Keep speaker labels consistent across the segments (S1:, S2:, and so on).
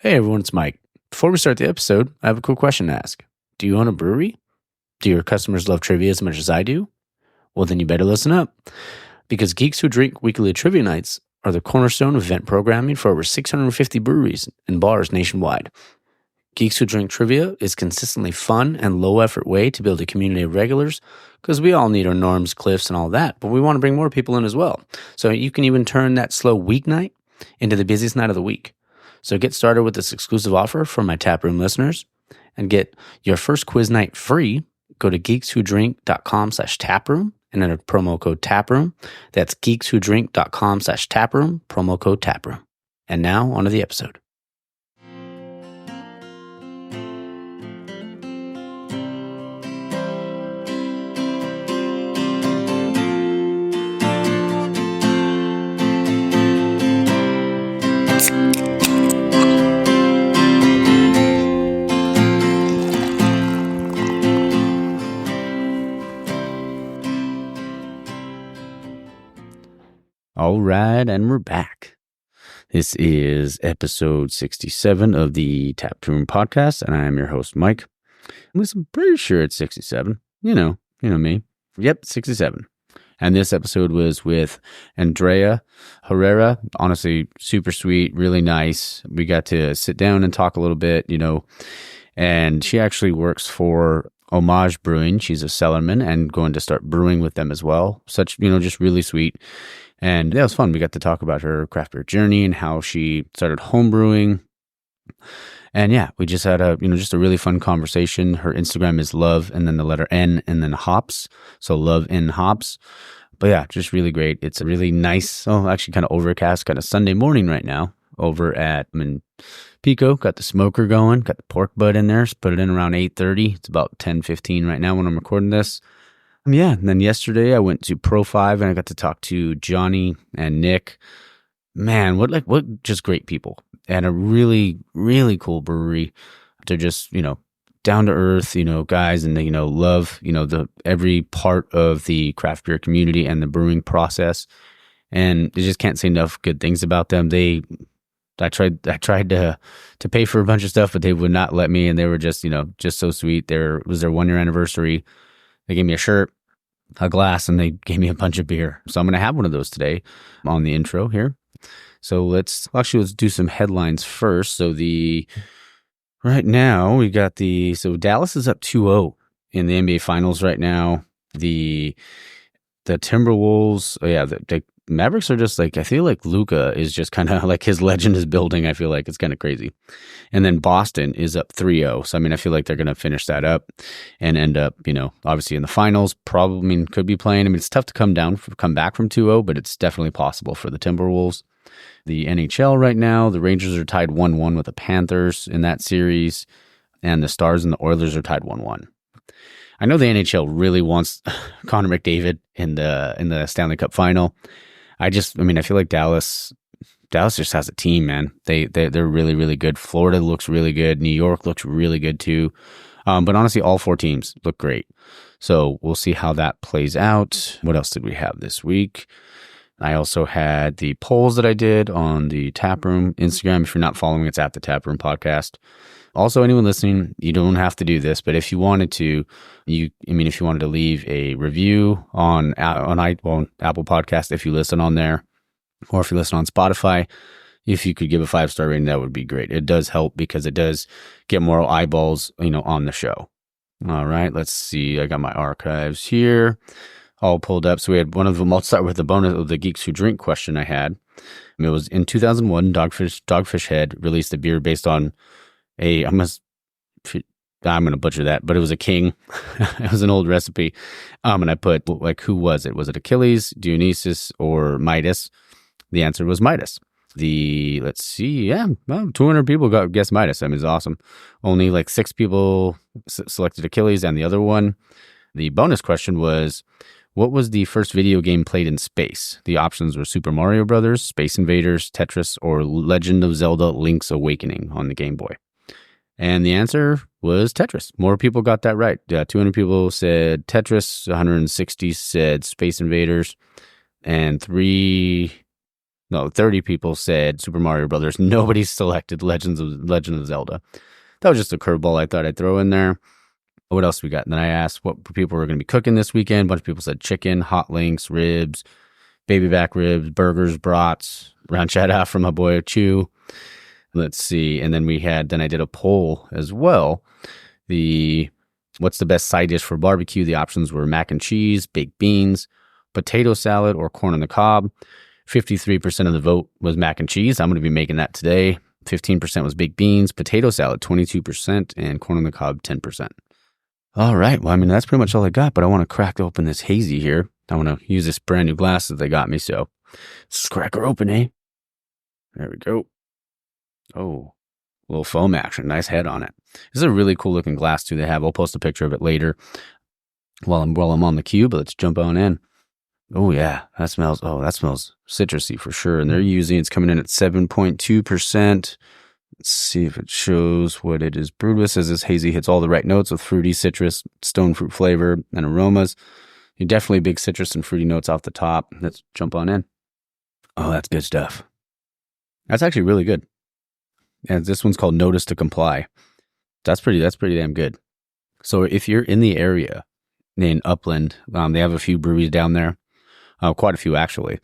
S1: Hey everyone, it's Mike. Before we start the episode, I have a quick question to ask. Do you own a brewery? Do your customers love trivia as much as I do? Well, then you better listen up. Because Geeks Who Drink weekly trivia nights are the cornerstone of event programming for over 650 breweries and bars nationwide. Geeks Who Drink Trivia is consistently fun and low-effort way to build a community of regulars because we all need our norms, cliffs, and all that, but we want to bring more people in as well. So you can even turn that slow weeknight into the busiest night of the week. So get started with this exclusive offer for my Taproom listeners and get your first quiz night free. Go to geekswhodrink.com/taproom and enter promo code TAPROOM. That's geekswhodrink.com/taproom, promo code TAPROOM. And now, on to the episode. All right, and we're back. This is episode 67 of the Taproom Podcast, and I am your host, Mike. At least I'm pretty sure it's 67. You know me. Yep, 67. And this episode was with Andrea Herrera. Honestly, super sweet, really nice. We got to sit down and talk a little bit, and she actually works for Homage Brewing. She's a cellarman and going to start brewing with them as well. Such, just really sweet. And that was fun. We got to talk about her craft beer journey and how she started home brewing. And yeah, we just had a really fun conversation. Her Instagram is love and then the letter N and then hops. So love in hops. But yeah, just really great. It's a really nice, actually kind of overcast, kind of Sunday morning right now over at Pico. Got the smoker going, got the pork butt in there. Put it in around 8:30. It's about 10:15 right now when I'm recording this. Yeah, and then yesterday I went to Pro 5 and I got to talk to Johnny and Nick. Man, what just great people. And a really, really cool brewery. They're just, down to earth, guys, and they, love, every part of the craft beer community and the brewing process. And I just can't say enough good things about them. I tried to pay for a bunch of stuff, but they would not let me, and they were just so sweet. It was their 1-year anniversary. They gave me a shirt, a glass, and they gave me a bunch of beer. So I'm going to have one of those today on the intro here. So let's do some headlines first. So right now we got Dallas is up 2-0 in the NBA Finals right now. The Timberwolves, the Mavericks are just I feel like Luka is just kind of like his legend is building. I feel like it's kind of crazy. And then Boston is up 3-0. So, I feel like they're going to finish that up and end up, obviously in the finals, probably, could be playing. It's tough to come back from 2-0, but it's definitely possible for the Timberwolves. The NHL right now, the Rangers are tied 1-1 with the Panthers in that series, and the Stars and the Oilers are tied 1-1. I know the NHL really wants Connor McDavid in the Stanley Cup final. I feel like Dallas just has a team, man. They're really, really good. Florida looks really good. New York looks really good too. But honestly, all 4 teams look great. So we'll see how that plays out. What else did we have this week? I also had the polls that I did on the Taproom Instagram. If you're not following, it's at the Taproom Podcast. Also, anyone listening, you don't have to do this, but if you wanted to, if you wanted to leave a review on Apple Podcast, if you listen on there, or if you listen on Spotify, if you could give a 5-star rating, that would be great. It does help because it does get more eyeballs, on the show. All right, let's see. I got my archives here all pulled up. So we had one of them. I'll start with the bonus of the Geeks Who Drink question I had. It was in 2001, Dogfish Head released a beer based on I'm going to butcher that, but it was a king. It was an old recipe. And I put, who was it? Was it Achilles, Dionysus, or Midas? The answer was Midas. 200 people guessed Midas. It's awesome. Only 6 people selected Achilles and the other one. The bonus question was, what was the first video game played in space? The options were Super Mario Brothers, Space Invaders, Tetris, or Legend of Zelda: Link's Awakening on the Game Boy. And the answer was Tetris. More people got that right. 200 people said Tetris, 160 said Space Invaders, and 3 No, 30 people said Super Mario Brothers. Nobody selected Legend of Zelda. That was just a curveball I thought I'd throw in there. What else we got? And then I asked what people were going to be cooking this weekend. A bunch of people said chicken, hot links, ribs, baby back ribs, burgers, brats. Ranchetta from my boy Chew. Let's see. And then I did a poll as well. What's the best side dish for barbecue? The options were mac and cheese, baked beans, potato salad, or corn on the cob. 53% of the vote was mac and cheese. I'm going to be making that today. 15% was baked beans, potato salad, 22%, and corn on the cob, 10%. All right. Well, I mean, that's pretty much all I got, but I want to crack open this hazy here. I want to use this brand new glass that they got me, so let's crack her open, eh? There we go. Oh, a little foam action. Nice head on it. This is a really cool looking glass too they have. I'll post a picture of it later while I'm on the cube, but let's jump on in. Oh yeah, that smells citrusy for sure. And it's coming in at 7.2%. Let's see if it shows what it is brewed with. It says this hazy hits all the right notes with fruity, citrus, stone fruit flavor, and aromas. You're definitely big citrus and fruity notes off the top. Let's jump on in. Oh, that's good stuff. That's actually really good. And this one's called Notice to Comply. That's pretty damn good. So if you're in the area in Upland, they have a few breweries down there. Quite a few actually.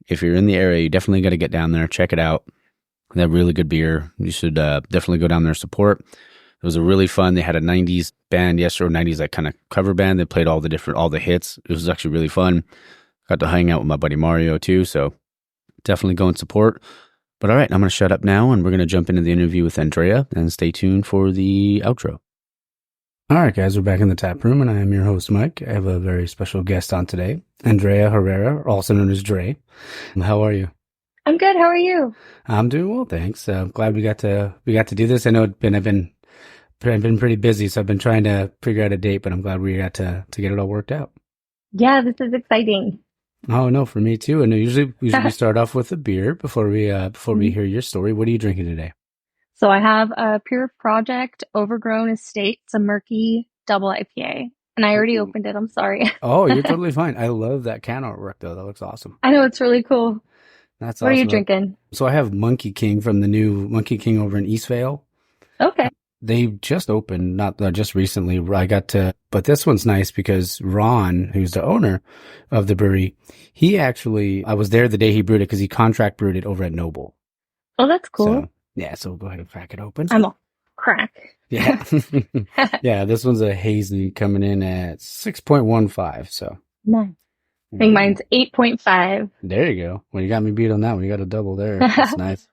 S1: If you're in the area, you definitely got to get down there, check it out. They have really good beer. You should definitely go down there and support. It was a really fun. They had a 90s band yesterday, 90s like kind of cover band. They played all the hits. It was actually really fun. Got to hang out with my buddy Mario too. So definitely go and support. But all right, I'm going to shut up now and we're going to jump into the interview with Andrea and stay tuned for the outro. All right, guys, we're back in the tap room and I am your host, Mike. I have a very special guest on today, Andrea Herrera, also known as Dre. How are you?
S2: I'm good. How are you?
S1: I'm doing well, thanks. I'm glad we got to do this. I know I've been pretty busy, so I've been trying to figure out a date, but I'm glad we got to get it all worked out.
S2: Yeah, this is exciting.
S1: Oh no, for me too. And usually we start off with a beer before we hear your story. What are you drinking today?
S2: So I have a Pure Project Overgrown Estate. It's a murky double IPA. And I already opened it. I'm sorry.
S1: Oh, you're totally fine. I love that can artwork though. That looks awesome.
S2: I know, it's really cool.
S1: That's
S2: what
S1: awesome.
S2: Are you drinking?
S1: So I have Monkey King from the new Monkey King over in Eastvale.
S2: Okay.
S1: They just opened, not just recently. But this one's nice because Ron, who's the owner of the brewery, I was there the day he brewed it because he contract brewed it over at Noble.
S2: Oh, that's cool.
S1: So we'll go ahead and crack it open.
S2: I'm a crack.
S1: Yeah. Yeah, this one's a hazy coming in at 6.15. So.
S2: Nice. I think mine's 8.5.
S1: There you go. Well, you got me beat on that one. You got a double there. That's nice.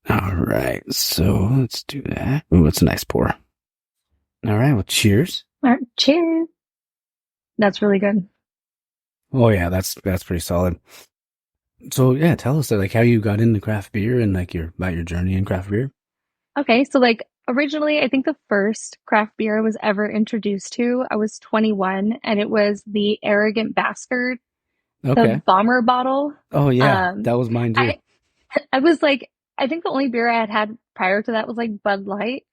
S1: All right. So let's do that. Ooh, it's a nice pour. All right. Well, cheers.
S2: All right, cheers. That's really good.
S1: Oh, yeah. That's pretty solid. So, yeah, tell us like how you got into craft beer and like about your journey in craft beer.
S2: Okay. So like originally, I think the first craft beer I was ever introduced to, I was 21 and it was the Arrogant Bastard, the bomber bottle.
S1: Oh yeah. That was mine too.
S2: I was like, I think the only beer I had prior to that was like Bud Light.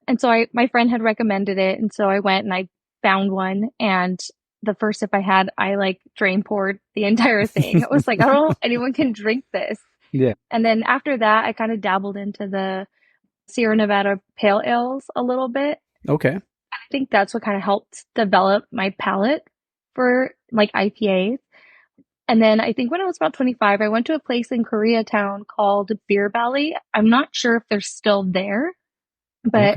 S2: And so my friend had recommended it. And so I went and I found one. And the first sip I had, I like drain poured the entire thing. It was like, I don't know if anyone can drink this.
S1: Yeah.
S2: And then after that, I kind of dabbled into the Sierra Nevada Pale Ales a little bit.
S1: Okay.
S2: I think that's what kind of helped develop my palate for like IPAs. And then I think when I was about 25, I went to a place in Koreatown called Beer Valley. I'm not sure if they're still there, but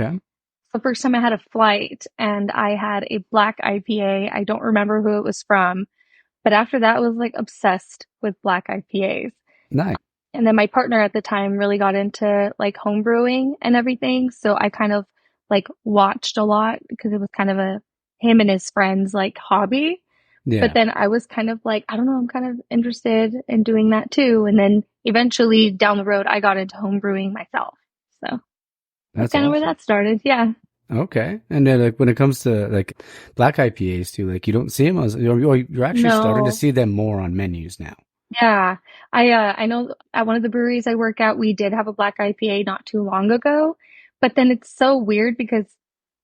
S2: the first time I had a flight and I had a black IPA. I don't remember who it was from, but after that I was like obsessed with black IPAs.
S1: Nice.
S2: And then my partner at the time really got into like home brewing and everything. So I kind of like watched a lot because it was kind of him and his friends like hobby. Yeah. But then I was kind of like, I don't know, I'm kind of interested in doing that too. And then eventually down the road, I got into home brewing myself. So that's kind of where that started. Yeah.
S1: Okay. And then like when it comes to like black IPAs too, like you don't see them you're actually starting to see them more on menus now.
S2: Yeah. I know at one of the breweries I work at, we did have a black IPA not too long ago, but then it's so weird because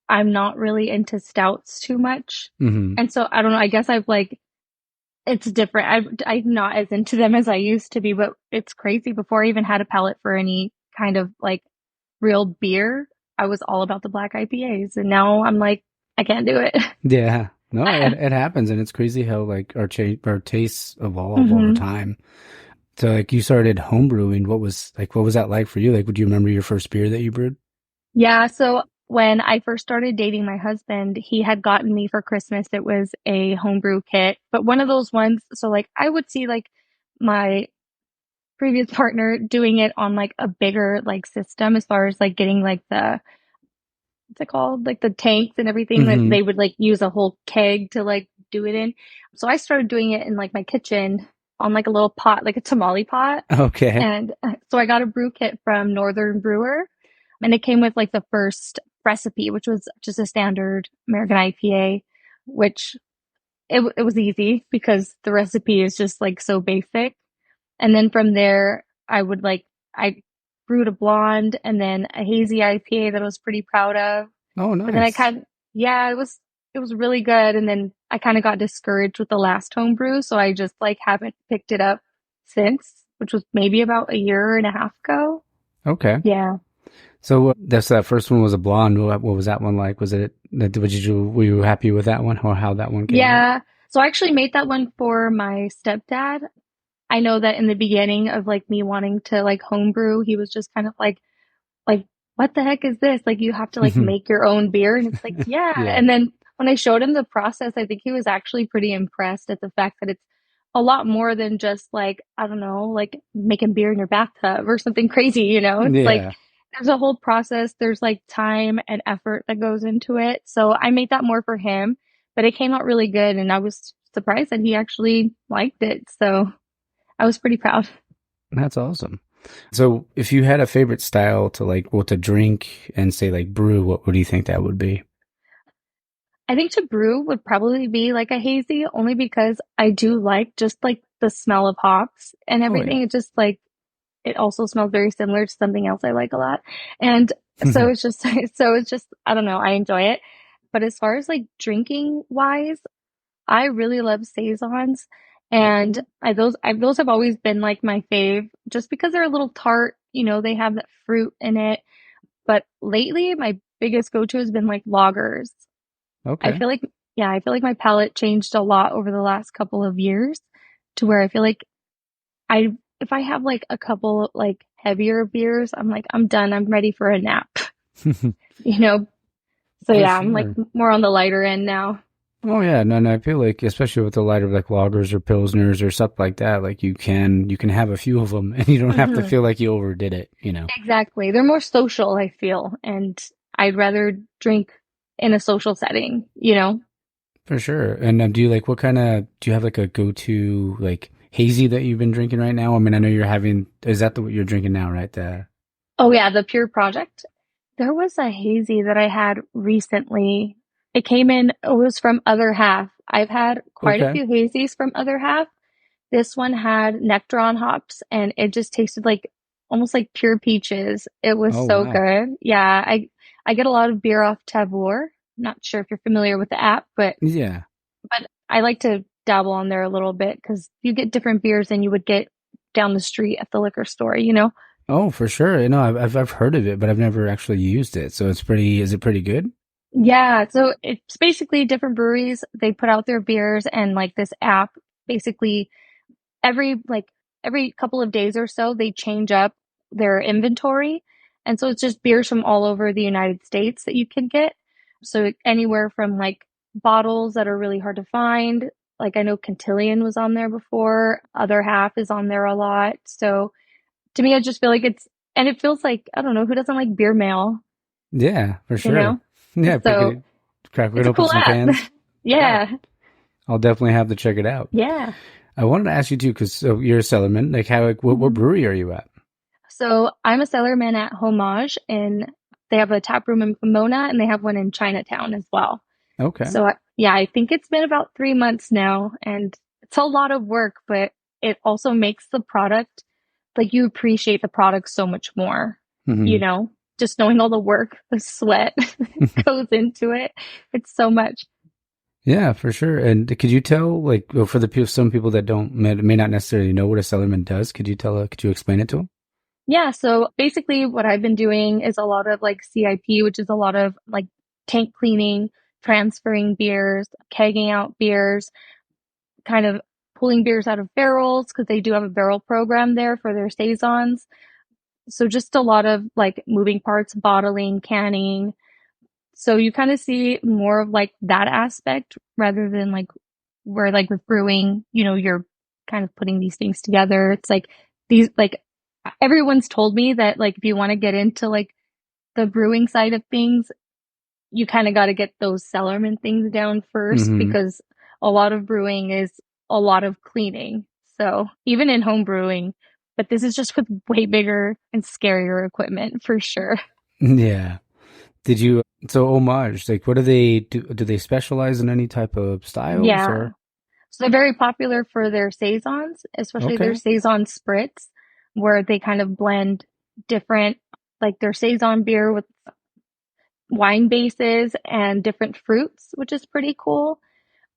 S2: I'm not really into stouts too much. Mm-hmm. And so I don't know, I guess I've like It's different. I'm not as into them as I used to be, but it's crazy. Before I even had a palate for any kind of like real beer, I was all about the black IPAs, and now I'm like, I can't do it.
S1: Yeah. No, it happens, and it's crazy how like our tastes evolve over
S2: hmm
S1: time. So like you started homebrewing. What was that like for you? Like, would you remember your first beer that you brewed?
S2: Yeah, so when I first started dating my husband, he had gotten me for Christmas, it was a homebrew kit, but one of those ones, so like I would see like my previous partner doing it on like a bigger like system as far as like getting like the what's it called? Like the tanks and everything that
S1: Mm-hmm.
S2: they would like use a whole keg to like do it in. So I started doing it in like my kitchen on like a little pot, like a tamale pot.
S1: Okay.
S2: And so I got a brew kit from Northern Brewer and it came with like the first recipe, which was just a standard American IPA, which it was easy because the recipe is just like so basic. And then from there, I brewed a blonde and then a hazy IPA that I was pretty proud of.
S1: Oh,
S2: But then
S1: nice.
S2: yeah, it was really good. And then I kind of got discouraged with the last home brew. So I just like haven't picked it up since, which was maybe about a year and a half ago.
S1: Okay.
S2: Yeah.
S1: So that first one was a blonde. What was that one like? Were you happy with that one or how that one came out?
S2: Yeah. So I actually made that one for my stepdad. I know that in the beginning of like me wanting to like homebrew, he was just kind of like, what the heck is this? Like, you have to like make your own beer. And it's like, yeah.
S1: Yeah.
S2: And then when I showed him the process, I think he was actually pretty impressed at the fact that it's a lot more than just like, I don't know, like making beer in your bathtub or something crazy, you know? It's like,
S1: Yeah.
S2: there's a whole process. There's like time and effort that goes into it. So I made that more for him, but it came out really good. And I was surprised that he actually liked it. So I was pretty proud.
S1: That's awesome. So if you had a favorite style to to drink and say like brew, what would you think that would be?
S2: I think to brew would probably be like a hazy, only because I do like just like the smell of hops and
S1: Oh yeah.
S2: everything. It just like it also smells very similar to something else I like a lot. And so it's just so it's just I don't know, I enjoy it. But as far as like drinking wise, I really love saisons
S1: Okay.
S2: and those have always been like my fave just because they're a little tart, you know, they have that fruit in it. But lately my biggest go-to has been like lagers. I
S1: Okay.
S2: feel like, yeah, I feel like my palate changed a lot over the last couple of years to where I feel like if I have like a couple like heavier beers, I'm like, I'm done. I'm ready for a nap, you know? So
S1: For
S2: yeah, I'm like
S1: sure.
S2: more on the lighter end now.
S1: Oh yeah, no, I feel like especially with the lighter like lagers or pilsners or stuff like that, like you can have a few of them and you don't have to
S2: hmm
S1: feel like you overdid it, you know.
S2: Exactly. They're more social, I feel, and I'd rather drink in a social setting, you know?
S1: For sure. And do you like what kind of do you have like a go-to like hazy that you've been drinking right now? I mean, I know you're having is that what you're drinking now, right?
S2: Oh yeah, the Pure Project. There was a hazy that I had recently. It came in, it was from Other Half. I've had quite a
S1: Okay.
S2: few hazies from Other Half. This one had nectar on hops and it just tasted like almost like pure peaches. It was
S1: Oh
S2: so
S1: wow.
S2: good. Yeah, I get a lot of beer off Tavour. Not sure if you're familiar with the app,
S1: Yeah.
S2: but I like to dabble on there a little bit because you get different beers than you would get down the street at the liquor store, you know?
S1: Oh, for sure. You know, I've heard of it, but I've never actually used it. So is it pretty good?
S2: Yeah, so it's basically different breweries. They put out their beers and like this app basically every every couple of days or so they change up their inventory. And so it's just beers from all over the United States that you can get. So anywhere from like bottles that are really hard to find. Like I know Cantillon was on there before. Other Half is on there a lot. So to me, I just feel like and it feels like, I don't know, who doesn't like beer mail,
S1: Yeah, for
S2: you
S1: sure.
S2: know?
S1: Yeah,
S2: So
S1: crack it
S2: it's a
S1: open
S2: cool
S1: some
S2: app.
S1: cans. Yeah,
S2: Yeah.
S1: I'll definitely have to check it out.
S2: Yeah.
S1: I wanted to ask you too, because so you're a cellarman. Like, what
S2: Mhm.
S1: brewery are you at?
S2: So I'm a cellarman at Homage, and they have a tap room in Pomona, and they have one in Chinatown as well.
S1: Okay.
S2: So yeah, I think it's been about 3 months now, and it's a lot of work, but it also makes the product like you appreciate the product so much more. You
S1: Hmm.
S2: know, just knowing all the work, the sweat goes into it. It's so much.
S1: Yeah, for sure. And could you tell, like, well, for the people, some people that don't may not necessarily know what a cellarman does, could you explain it to them?
S2: Yeah, so basically what I've been doing is a lot of like CIP, which is a lot of like tank cleaning, transferring beers, kegging out beers, kind of pulling beers out of barrels because they do have a barrel program there for their saisons. So just a lot of like moving parts, bottling, canning. So you kind of see more of like that aspect rather than like where like with brewing, you're kind of putting these things together. It's like these like everyone's told me that like if you want to get into like the brewing side of things, you kind of got to get those cellarman things down first
S1: Hmm.
S2: because a lot of brewing is a lot of cleaning. So even in home brewing, but this is just with way bigger and scarier equipment for sure.
S1: Yeah. Did you, so Homage, like, what do they do? Do they specialize in any type of styles
S2: Yeah.
S1: or?
S2: So they're very popular for their saisons, especially their
S1: Okay.
S2: saison spritz, where they kind of blend different, like their saison beer with wine bases and different fruits, which is pretty cool.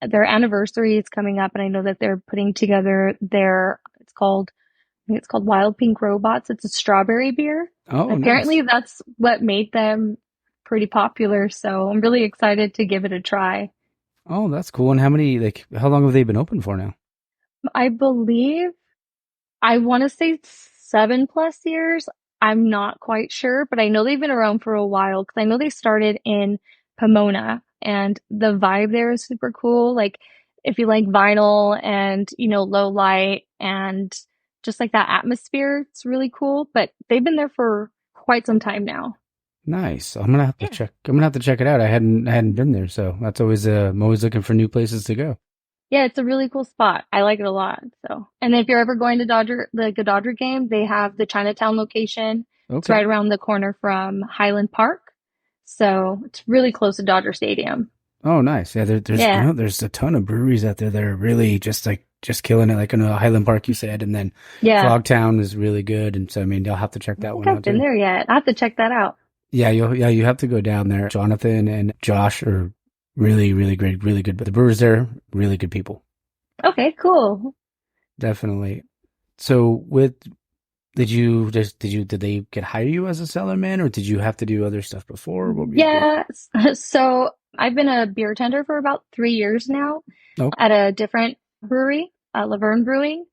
S2: Their anniversary is coming up, and I know that they're putting together I think it's called Wild Pink Robots. It's a strawberry beer.
S1: Oh,
S2: Apparently,
S1: nice.
S2: that's what made them pretty popular. So I'm really excited to give it a try.
S1: Oh, that's cool. And how long have they been open for now?
S2: I believe I want to say 7+ years. I'm not quite sure, but I know they've been around for a while because I know they started in Pomona and the vibe there is super cool. Like if you like vinyl and, low light and just like that atmosphere, it's really cool. But they've been there for quite some time now.
S1: Nice. I'm gonna have to
S2: Yeah.
S1: check. I'm gonna have to check it out. I hadn't been there, so that's always. I'm always looking for new places to go.
S2: Yeah, it's a really cool spot. I like it a lot. So, and if you're ever going to the Dodger game, they have the Chinatown location. It's
S1: Okay.
S2: right around the corner from Highland Park. So it's really close to Dodger Stadium.
S1: Oh, nice. Yeah,
S2: Yeah.
S1: there's a ton of breweries out there that are really just killing it. Like in Highland Park, you said, and then
S2: Yeah.
S1: Frogtown is really good. And so, I mean, you'll have to check
S2: I don't
S1: that
S2: think
S1: one
S2: I've
S1: out
S2: been
S1: too.
S2: there yet. I have to check that out.
S1: Yeah, you have to go down there. Jonathan and Josh are really, really great, really good. But the brewers there, really good people.
S2: Okay, cool.
S1: Definitely. So did they get hire you as a cellar man or did you have to do other stuff before? What were you doing?
S2: Yeah. So I've been a beer tender for about 3 years now
S1: Oh,
S2: at a different brewery, Laverne Brewing.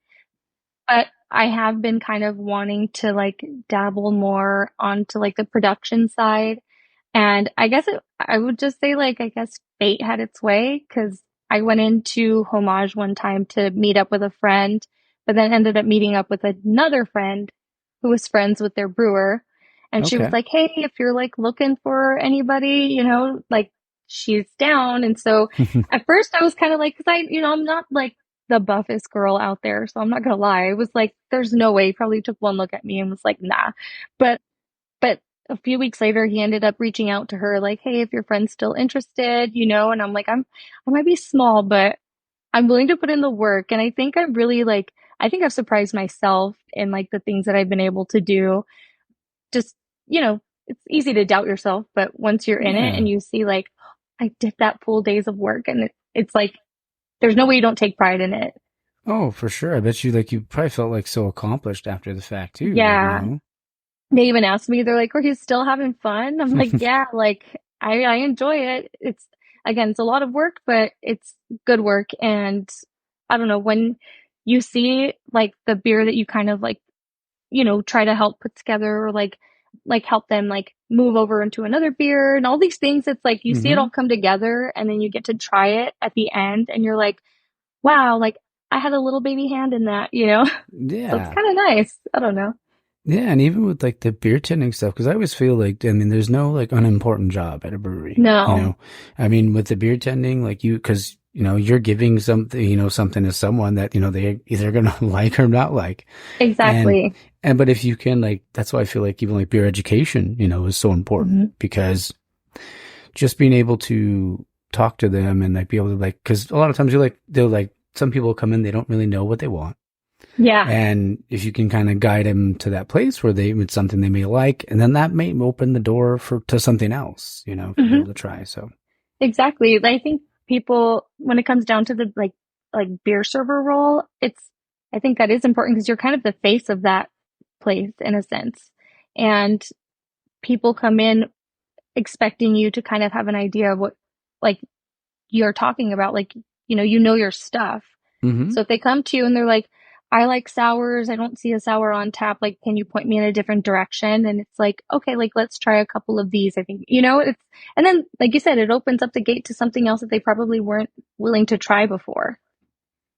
S2: But I have been kind of wanting to like dabble more onto like the production side. And I guess I would just say like, I guess fate had its way because I went into Homage one time to meet up with a friend, but then ended up meeting up with another friend who was friends with their brewer. And she was
S1: okay.
S2: like, hey, if you're like looking for anybody, like she's down. And so at first I was kind of like, cause I'm not like the buffest girl out there. So I'm not gonna lie. I was like, there's no way. He probably took one look at me and was like, nah. But but a few weeks later, he ended up reaching out to her, like, "Hey, if your friend's still interested, And I'm like, I might be small, but I'm willing to put in the work." And I think I think I've surprised myself in like the things that I've been able to do. Just, it's easy to doubt yourself, but once you're in it
S1: Yeah.
S2: and you see like, I did that full days of work, and it's like, there's no way you don't take pride in it.
S1: Oh, for sure. I bet you probably felt like so accomplished after the fact too,
S2: Yeah. They even asked me, they're like, "Are you still having fun?" I'm like, "Yeah, like I enjoy it. It's a lot of work, but it's good work." And I don't know, when you see like the beer that you kind of like, try to help put together or like help them like move over into another beer and all these things, it's like you see it
S1: Mm-hmm.
S2: all come together and then you get to try it at the end and you're like, "Wow, like I had a little baby hand in that." So it's
S1: Yeah.
S2: kind of nice. I don't know.
S1: Yeah, and even with like the beer tending stuff, because I always feel like, I mean, there's no like unimportant job at a brewery, you
S2: No.
S1: know? I mean, with the beer tending, like because, you're giving something, something to someone that, they either gonna like or not like. And,
S2: Exactly.
S1: but if you can like, that's why I feel like even like beer education, is so important
S2: Mhm.
S1: because just being able to talk to them and like be able to like, because a lot of times they'll like, some people come in, they don't really know what they want.
S2: Yeah.
S1: And if you can kind of guide them to that place where it's something they may like, and then that may open the door to something else, to be
S2: Hmm.
S1: able to try. So,
S2: Exactly. I think people, when it comes down to the like beer server role, I think that is important because you're kind of the face of that place in a sense. And people come in expecting you to kind of have an idea of what like you're talking about, like, you know your stuff.
S1: Mm-hmm.
S2: So if they come to you and they're like, I like sours, I don't see a sour on tap, like, can you point me in a different direction? And it's like, okay, like, let's try a couple of these. I think, and then, like you said, it opens up the gate to something else that they probably weren't willing to try before.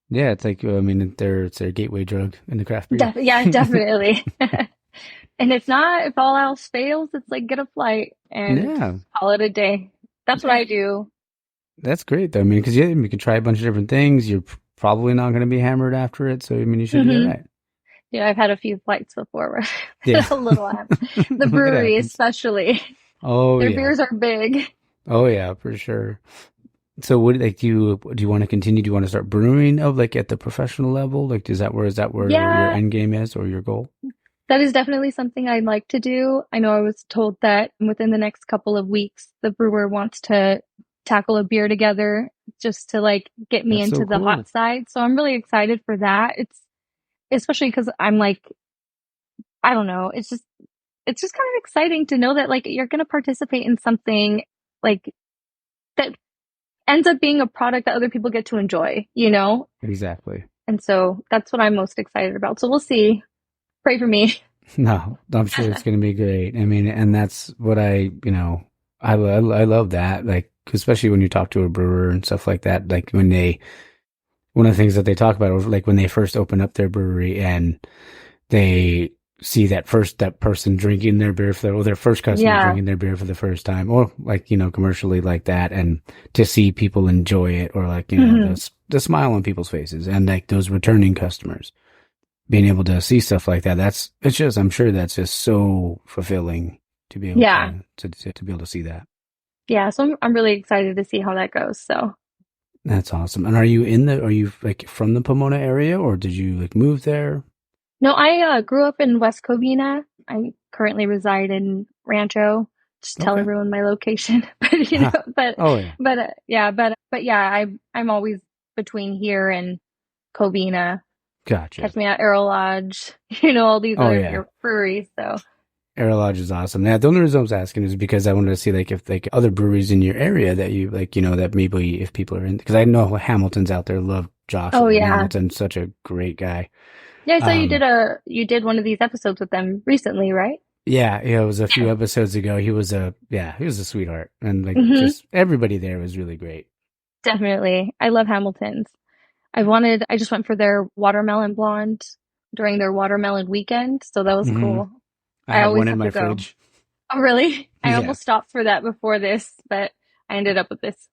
S1: Yeah, it's like, I mean, it's their gateway drug in the craft beer.
S2: Yeah, definitely. And if not, if all else fails, it's like get a flight and
S1: Yeah.
S2: call it a day. That's what I do.
S1: That's great, though. I mean, because you can try a bunch of different things. You're probably not going to be hammered after it. So, I mean, you should be all right.
S2: Yeah, I've had a few flights before where
S1: Yeah.
S2: a little the brewery especially.
S1: Oh,
S2: Their
S1: yeah.
S2: beers are big.
S1: Oh, yeah, for sure. So, what like do you want to continue? Do you want to start brewing like at the professional level? Like, is that where your end game is or your goal?
S2: That is definitely something I'd like to do. I know I was told that within the next couple of weeks, the brewer wants to tackle a beer together just to like get me
S1: That's
S2: into
S1: so
S2: the
S1: cool.
S2: hot side. So I'm really excited for that. It's especially because I'm like, I don't know, it's just kind of exciting to know that like you're going to participate in something like that ends up being a product that other people get to enjoy,
S1: Exactly.
S2: And so that's what I'm most excited about. So we'll see. Pray for me.
S1: No, I'm sure it's going to be great. I mean, and that's what I love that, like, especially when you talk to a brewer and stuff like that, like one of the things that they talk about, like when they first open up their brewery and they see that person drinking their beer their first customer drinking their beer for the first time, or like, commercially like that, and to see people enjoy it, or like, the smile on people's faces, and like those returning customers being able to see stuff like that, I'm sure that's just so fulfilling to be able to be able to see that.
S2: Yeah, so I'm really excited to see how that goes. So
S1: that's awesome. And are you like from the Pomona area, or did you like move there?
S2: No, I grew up in West Covina. I currently reside in Rancho. Just tell everyone my location, but
S1: oh yeah,
S2: but yeah, I'm always between here and Covina.
S1: Gotcha.
S2: Catch me at Arrow Lodge, all these other breweries. So
S1: Arrow Lodge is awesome. Now, the only reason I was asking is because I wanted to see like if like other breweries in your area that you like, that maybe if people are in, because I know Hamilton's out there. Love Josh.
S2: Oh yeah,
S1: Hamilton's such a great guy.
S2: Yeah, I saw you did one of these episodes with them recently, right?
S1: Yeah, it was a few episodes ago. He was a sweetheart, and like just everybody there was really great.
S2: Definitely, I love Hamilton's. I just went for their watermelon blonde during their watermelon weekend, so that was cool.
S1: I have one in my fridge.
S2: Oh, really? I almost stopped for that before this, but I ended up with this.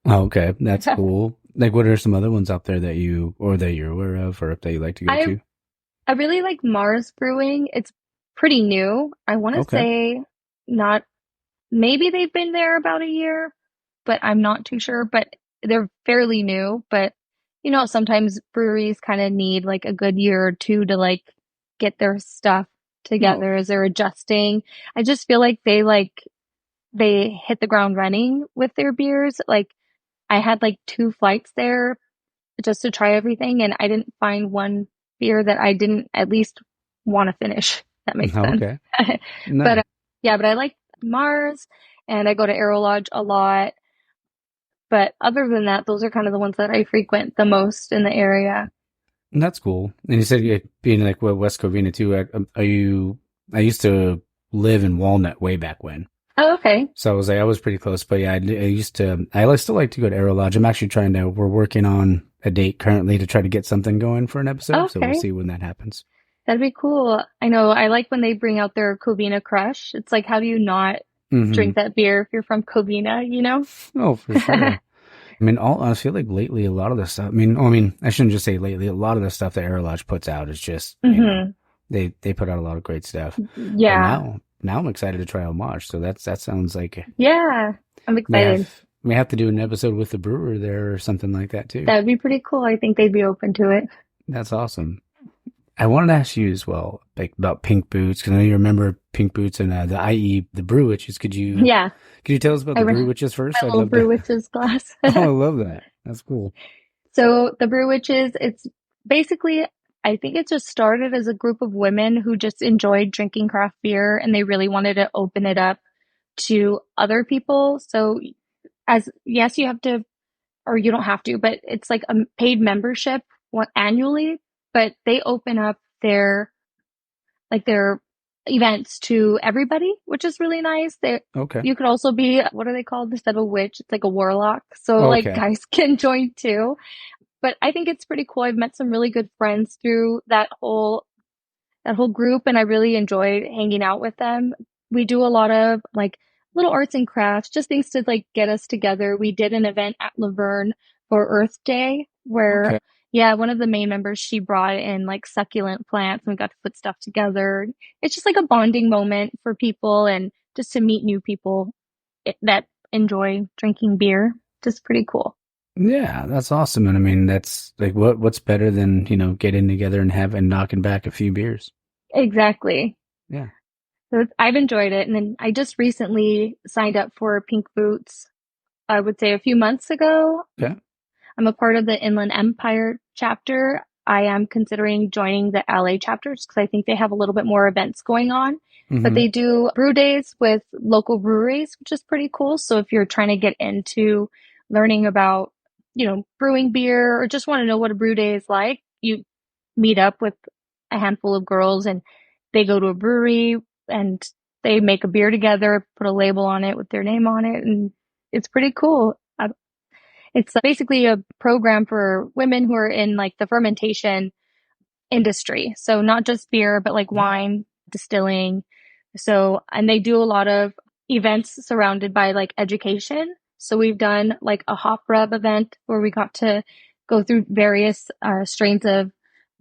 S1: Oh, okay, that's cool. Like, what are some other ones out there that you're aware of, or that you like to go to?
S2: I really like Mars Brewing. It's pretty new. I want to say maybe they've been there about a year, but I'm not too sure. But they're fairly new. But sometimes breweries kind of need like a good year or two to like get their stuff together as they're adjusting. I just feel like they hit the ground running with their beers. Like I had like 2 flights there just to try everything, and I didn't find one beer that I didn't at least want to finish. That makes sense.
S1: Okay.
S2: But but I like Mars, and I go to Arrow Lodge a lot. But other than that, those are kind of the ones that I frequent the most in the area.
S1: That's cool. And you said you're being like West Covina too. I used to live in Walnut way back when.
S2: Oh, okay.
S1: So I was pretty close, but yeah, I still like to go to Arrow Lodge. I'm actually we're working on a date currently to try to get something going for an episode. Okay. So we'll see when that happens.
S2: That'd be cool. I know. I like when they bring out their Covina Crush. It's like, how do you not drink that beer if you're from Covina,
S1: Oh, for sure. I mean, I feel like lately a lot of the stuff, I shouldn't just say lately, a lot of the stuff that Arrow Lodge puts out is just, they put out a lot of great stuff.
S2: Yeah.
S1: Now I'm excited to try Homage. So that sounds like.
S2: Yeah, I'm excited.
S1: We have to do an episode with the brewer there or something like that too.
S2: That'd be pretty cool. I think they'd be open to it.
S1: That's awesome. I wanted to ask you as well, like about Pink Boots, because I know you remember Pink Boots and the IE, the Brew Witches.
S2: Yeah,
S1: Could you tell us about
S2: I
S1: the
S2: read
S1: Brew Witches
S2: my
S1: first? I'd
S2: little
S1: love
S2: Brew
S1: to.
S2: Witches class.
S1: Oh, I love that. That's cool.
S2: So the Brew Witches, it's basically, I think it just started as a group of women who just enjoyed drinking craft beer and they really wanted to open it up to other people. So as yes, you have to, or you don't have to, but it's like a paid membership annually, but they open up their events to everybody, which is really nice.
S1: Okay.
S2: You could also be, what are they called instead of a witch? It's like a warlock. So like
S1: Okay.
S2: guys can join too. But I think it's pretty cool. I've met some really good friends through that whole group and I really enjoyed hanging out with them. We do a lot of like little arts and crafts, just things to like get us together. We did an event at Laverne for Earth Day where
S1: Okay.
S2: yeah, one of the main members, she brought in like succulent plants and we got to put stuff together. It's just like a bonding moment for people and just to meet new people that enjoy drinking beer. Just pretty cool.
S1: Yeah, that's awesome. And I mean, that's like what's better than, getting together and knocking back a few beers.
S2: Exactly.
S1: Yeah.
S2: So I've enjoyed it. And then I just recently signed up for Pink Boots, I would say a few months ago.
S1: Okay.
S2: I'm a part of the Inland Empire chapter. I am considering joining the LA chapters because I think they have a little bit more events going on. But
S1: Mm-hmm.
S2: they do brew days with local breweries, which is pretty cool. So if you're trying to get into learning about, brewing beer or just want to know what a brew day is like, you meet up with a handful of girls and they go to a brewery and they make a beer together, put a label on it with their name on it, and it's pretty cool. It's basically a program for women who are in like the fermentation industry. So not just beer, but like wine, distilling. So, and they do a lot of events surrounded by like education. So we've done like a hop rub event where we got to go through various strains of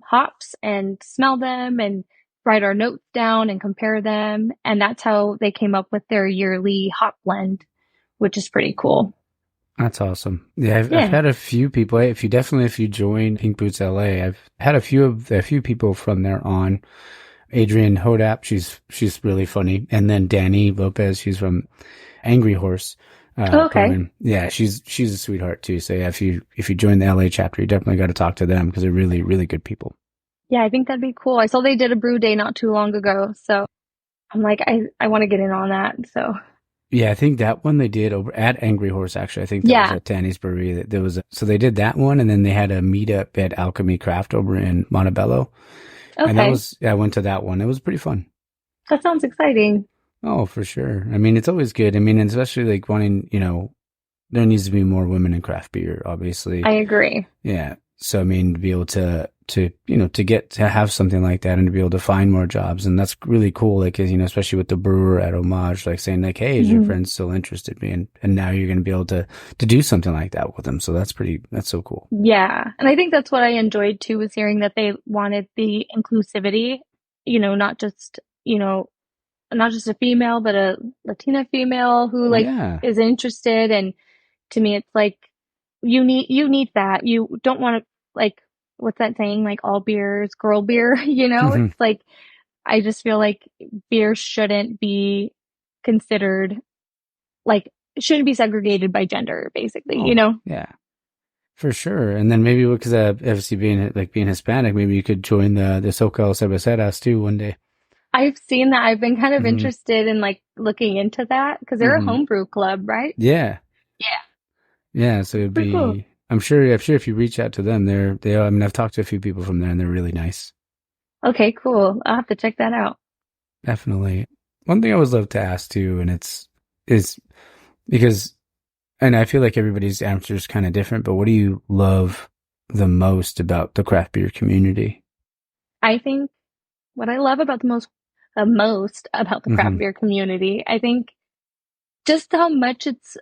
S2: hops and smell them and write our notes down and compare them. And that's how they came up with their yearly hop blend, which is pretty cool.
S1: That's awesome. Yeah, I've
S2: Yeah.
S1: had a few people. If you join Pink Boots LA, I've had a few people from there on. Adrienne Hodap, she's really funny, and then Danny Lopez, she's from Angry Horse
S2: Oh, okay.
S1: Brewing. Yeah, she's a sweetheart too. So yeah, if you join the LA chapter, you definitely got to talk to them because they're really really good people.
S2: Yeah, I think that'd be cool. I saw they did a brew day not too long ago, so I'm like, I want to get in on that. So
S1: Yeah, I think that one they did over at Angry Horse. Actually, I think that was
S2: yeah,
S1: at Danny's Brewery. There was so they did that one, and then they had a meetup at Alchemy Craft over in Montebello, and
S2: okay,
S1: I went to that one. It was pretty fun.
S2: that sounds exciting.
S1: Oh, for sure. I mean, it's always good. I mean, and especially like wanting, there needs to be more women in craft beer, obviously.
S2: I agree.
S1: Yeah. So, I mean, to be able to get to have something like that and to be able to find more jobs. And that's really cool. Like, especially with the brewer at Homage, like saying like, hey, is your
S2: Mhm.
S1: friend still interested in me? And now you're going to be able to do something like that with them. So that's so cool.
S2: Yeah, and I think that's what I enjoyed too was hearing that they wanted the inclusivity, not just not just a female, but a Latina female who like
S1: Yeah.
S2: is interested. And to me, it's like you need that. You don't want to like what's that saying? Like all beer is girl beer. It's like I just feel like beer shouldn't be considered like shouldn't be segregated by gender, basically.
S1: Oh, yeah. For sure. And then maybe because obviously being Hispanic, maybe you could join the SoCal Cerveceras too one day.
S2: I've seen that. I've been kind of
S1: Hmm.
S2: interested in like looking into that because they're a
S1: Hmm.
S2: homebrew club, right?
S1: Yeah.
S2: Yeah,
S1: Yeah. So it'd
S2: pretty cool.
S1: be, I'm sure if you reach out to them, I mean, I've talked to a few people from there and they're really nice.
S2: Okay, cool. I'll have to check that out.
S1: Definitely. One thing I always love to ask too, and is because, and I feel like everybody's answer is kind of different, but what do you love the most about the craft beer community?
S2: I think what I love about the most about the craft
S1: Hmm.
S2: beer community, I think just how much it's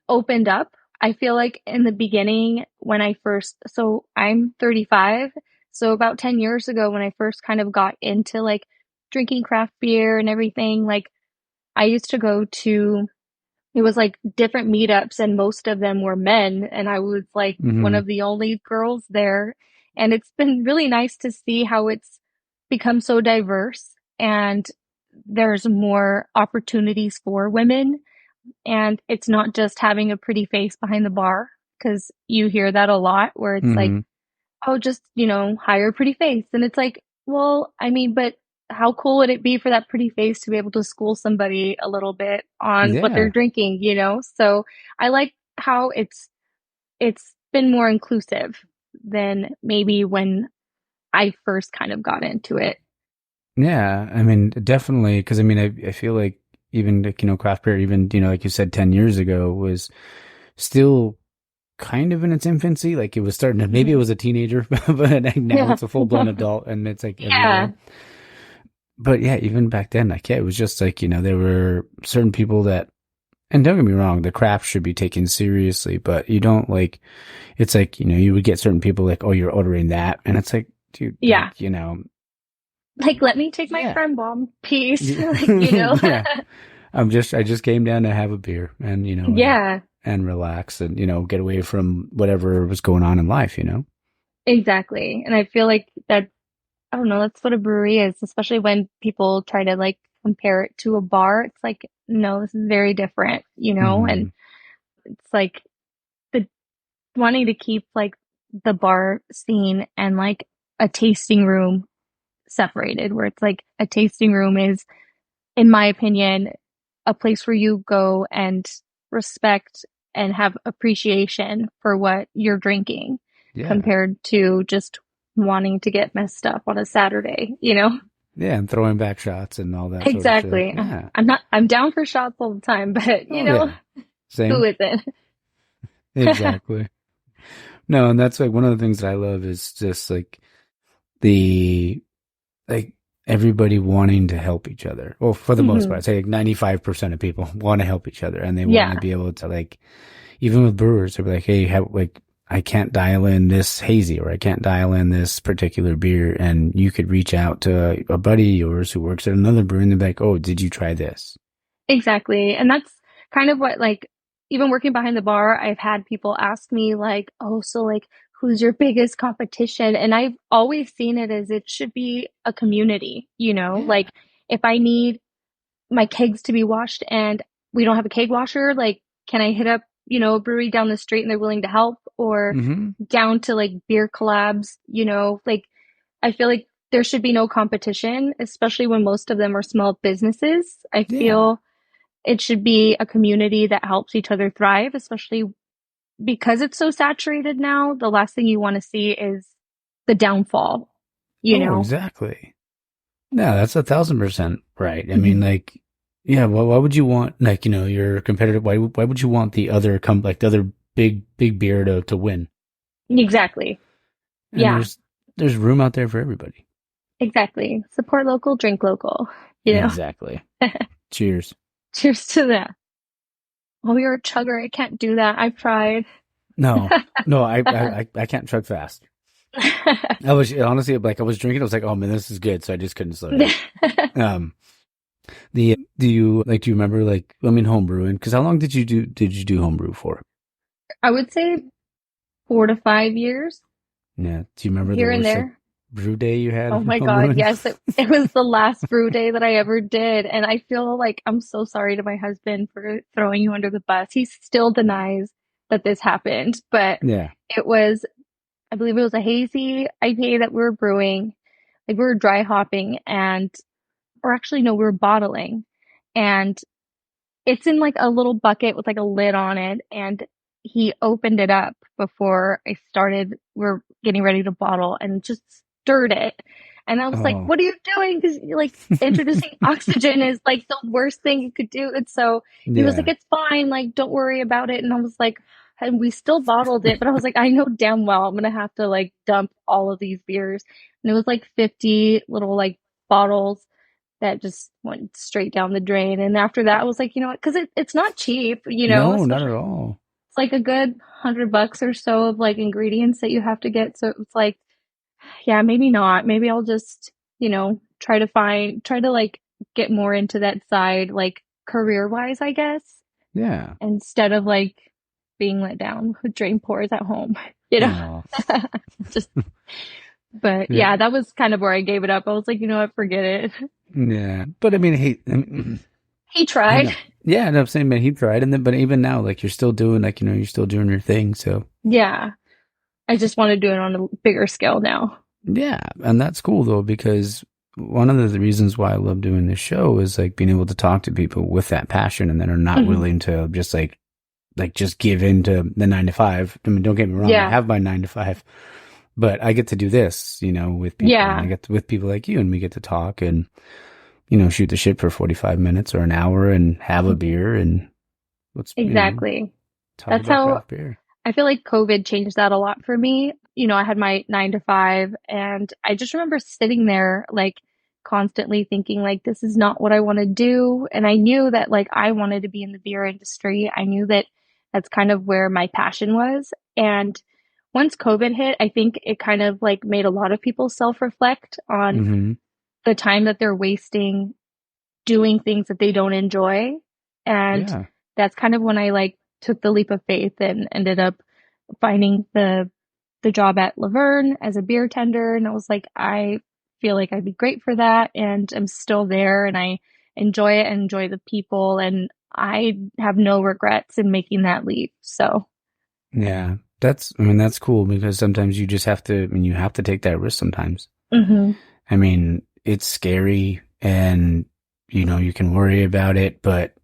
S2: opened up. I feel like in the beginning when so I'm 35, so about 10 years ago when I first kind of got into like drinking craft beer and everything, like I used to go to it was like different meetups and most of them were men and I was like one
S1: Hmm.
S2: of the only girls there And it's been really nice to see how it's become so diverse and there's more opportunities for women. And it's not just having a pretty face behind the bar, because you hear that a lot where it's like,
S1: Mm-hmm.
S2: oh, just, hire a pretty face. And it's like, well, I mean, but how cool would it be for that pretty face to be able to school somebody a little bit on what they're
S1: Yeah.
S2: drinking? So I like how it's been more inclusive than maybe when I first kind of got into it.
S1: Yeah. I mean, definitely. Because I mean, I feel like even like, craft beer, even like you said, 10 years ago was still kind of in its infancy. Like it was starting to, maybe it
S2: Mhm.
S1: was a teenager, but now
S2: Yeah.
S1: it's a full blown adult, and it's like
S2: Yeah.
S1: everywhere. But yeah, even back then, like yeah, it was just like there were certain people that. And don't get me wrong, the craft should be taken seriously, but you don't like, it's like, you would get certain people like, oh, you're ordering that. And it's like, dude,
S2: Yeah.
S1: like,
S2: Like, let me take my
S1: yeah.
S2: friend bomb piece.
S1: Yeah. I just came down to have a beer and,
S2: Yeah,
S1: and relax and, get away from whatever was going on in life.
S2: exactly. And I feel like that, I don't know, that's what a brewery is, especially when people try to like compare it to a bar. It's like, no, this is very different. And
S1: Hmm.
S2: it's like the wanting to keep like the bar scene and like a tasting room separated, where it's like a tasting room is, in my opinion, a place where you go and respect and have appreciation for what you're drinking
S1: Yeah.
S2: compared to just wanting to get messed up on a Saturday?
S1: Yeah. And throwing back shots and all that sort of shit.
S2: Exactly.
S1: Yeah.
S2: I'm down for shots all the time, but
S1: Oh, yeah.
S2: who
S1: Same.
S2: isn't?
S1: Exactly. No, and that's like one of the things that I love is just like the like everybody wanting to help each other. Well, for the most part,
S2: Hmm.
S1: I'd say like 95% of people want to help each other, and they want to
S2: Yeah,
S1: be able to like, even with brewers, they'll be like, hey, like, I can't dial in this hazy or I can't dial in this particular beer. And you could reach out to a buddy of yours who works at another brewery and they're like, oh, did you try this?
S2: exactly. And that's kind of what, like, even working behind the bar, I've had people ask me like, "Oh, so like who's your biggest competition?" And I've always seen it as it should be a community.
S1: Yeah.
S2: Like if I need my kegs to be washed and we don't have a keg washer, like can I hit up a brewery down the street and they're willing to help, or
S1: Mm-hmm.
S2: down to like beer collabs, like I feel like there should be no competition, especially when most of them are small businesses. I
S1: Yeah.
S2: feel it should be a community that helps each other thrive, especially because it's so saturated now. The last thing you want to see is the downfall, you
S1: Oh,
S2: know?
S1: exactly. No, that's 1,000% right. I mean,
S2: Mhm.
S1: like, yeah, why would you want, like, your competitor, why would you want the other, like, the other big beer to win?
S2: Exactly.
S1: And
S2: Yeah,
S1: there's room out there for everybody.
S2: exactly. Support local, drink local, you know?
S1: Exactly. Cheers.
S2: Cheers to that. Oh, you're a chugger. I can't do that. I've tried.
S1: No, no, I can't chug fast. I was honestly like, I was drinking. I was like, oh man, this is good. So I just couldn't slow down. Um, do you remember like, I mean, home brewing? Because how long did you do home brew for?
S2: I would say 4 to 5 years
S1: Yeah. Do you remember the
S2: here and
S1: worst like
S2: there.
S1: brew day you had
S2: Oh my
S1: home
S2: God,
S1: brewing?
S2: yes, it was the last brew day that I ever did. And I feel like I'm so sorry to my husband for throwing you under the bus. He still denies that this happened, but
S1: Yeah.
S2: it was, I believe it was a hazy IPA that we were brewing. Like we were dry hopping or actually, no, we were bottling. And it's in like a little bucket with like a lid on it, and he opened it up before I started. We're getting ready to bottle and just stirred it. And I was like,
S1: Oh.
S2: "What are you doing?" Because like introducing oxygen is like the worst thing you could do. And so he was like,
S1: Yeah.
S2: "It's fine. Like, don't worry about it." And I was like, and we still bottled it, but I was like, I know damn well I'm gonna have to like dump all of these beers. And it was like 50 little like bottles that just went straight down the drain. And after that, I was like, you know what? Because it's not cheap,
S1: No, not
S2: especially
S1: at all.
S2: it's like a good $100 or so of like ingredients that you have to get. So it's like, yeah, maybe not. Maybe I'll just try to like get more into that side, like career wise, I guess,
S1: Yeah.
S2: instead of like being let down with drain pours at home. you know,
S1: Aw.
S2: just, but
S1: Yeah.
S2: yeah, that was kind of where I gave it up. I was like, you know what, forget it.
S1: Yeah. But I mean,
S2: He
S1: I
S2: tried.
S1: know. Yeah, and I'm saying, man, he tried, and then, but even now, like, you're still doing, like, you're still doing your thing. So,
S2: Yeah. I just want to do it on a bigger scale now.
S1: yeah, and that's cool though, because one of the reasons why I love doing this show is like being able to talk to people with that passion and that are not
S2: Mhm.
S1: willing to just like just give in to the 9 to 5. I mean, don't get me wrong, I
S2: Yeah.
S1: have my 9 to 5, but I get to do this, with people, and I
S2: Yeah.
S1: get to, with people like you, and we get to talk and shoot the shit for 45 minutes or an hour and have a beer and let's
S2: Exactly.
S1: talk
S2: That's
S1: about
S2: how
S1: craft beer.
S2: I feel like COVID changed that a lot for me. I had my 9 to 5, and I just remember sitting there like constantly thinking like this is not what I want to do. And I knew that like I wanted to be in the beer industry. I knew that that's kind of where my passion was. And once COVID hit, I think it kind of like made a lot of people self-reflect on
S1: Mm-hmm.
S2: the time that they're wasting doing things that they don't enjoy. And
S1: Yeah.
S2: that's kind of when I like took the leap of faith and ended up finding the job at Laverne as a beer tender. And I was like, I feel like I'd be great for that. And I'm still there and I enjoy it and enjoy the people. And I have no regrets in making that leap. So,
S1: Yeah. That's cool because sometimes you just have to, you have to take that risk sometimes.
S2: mhm.
S1: I mean, it's scary and, you can worry about it, but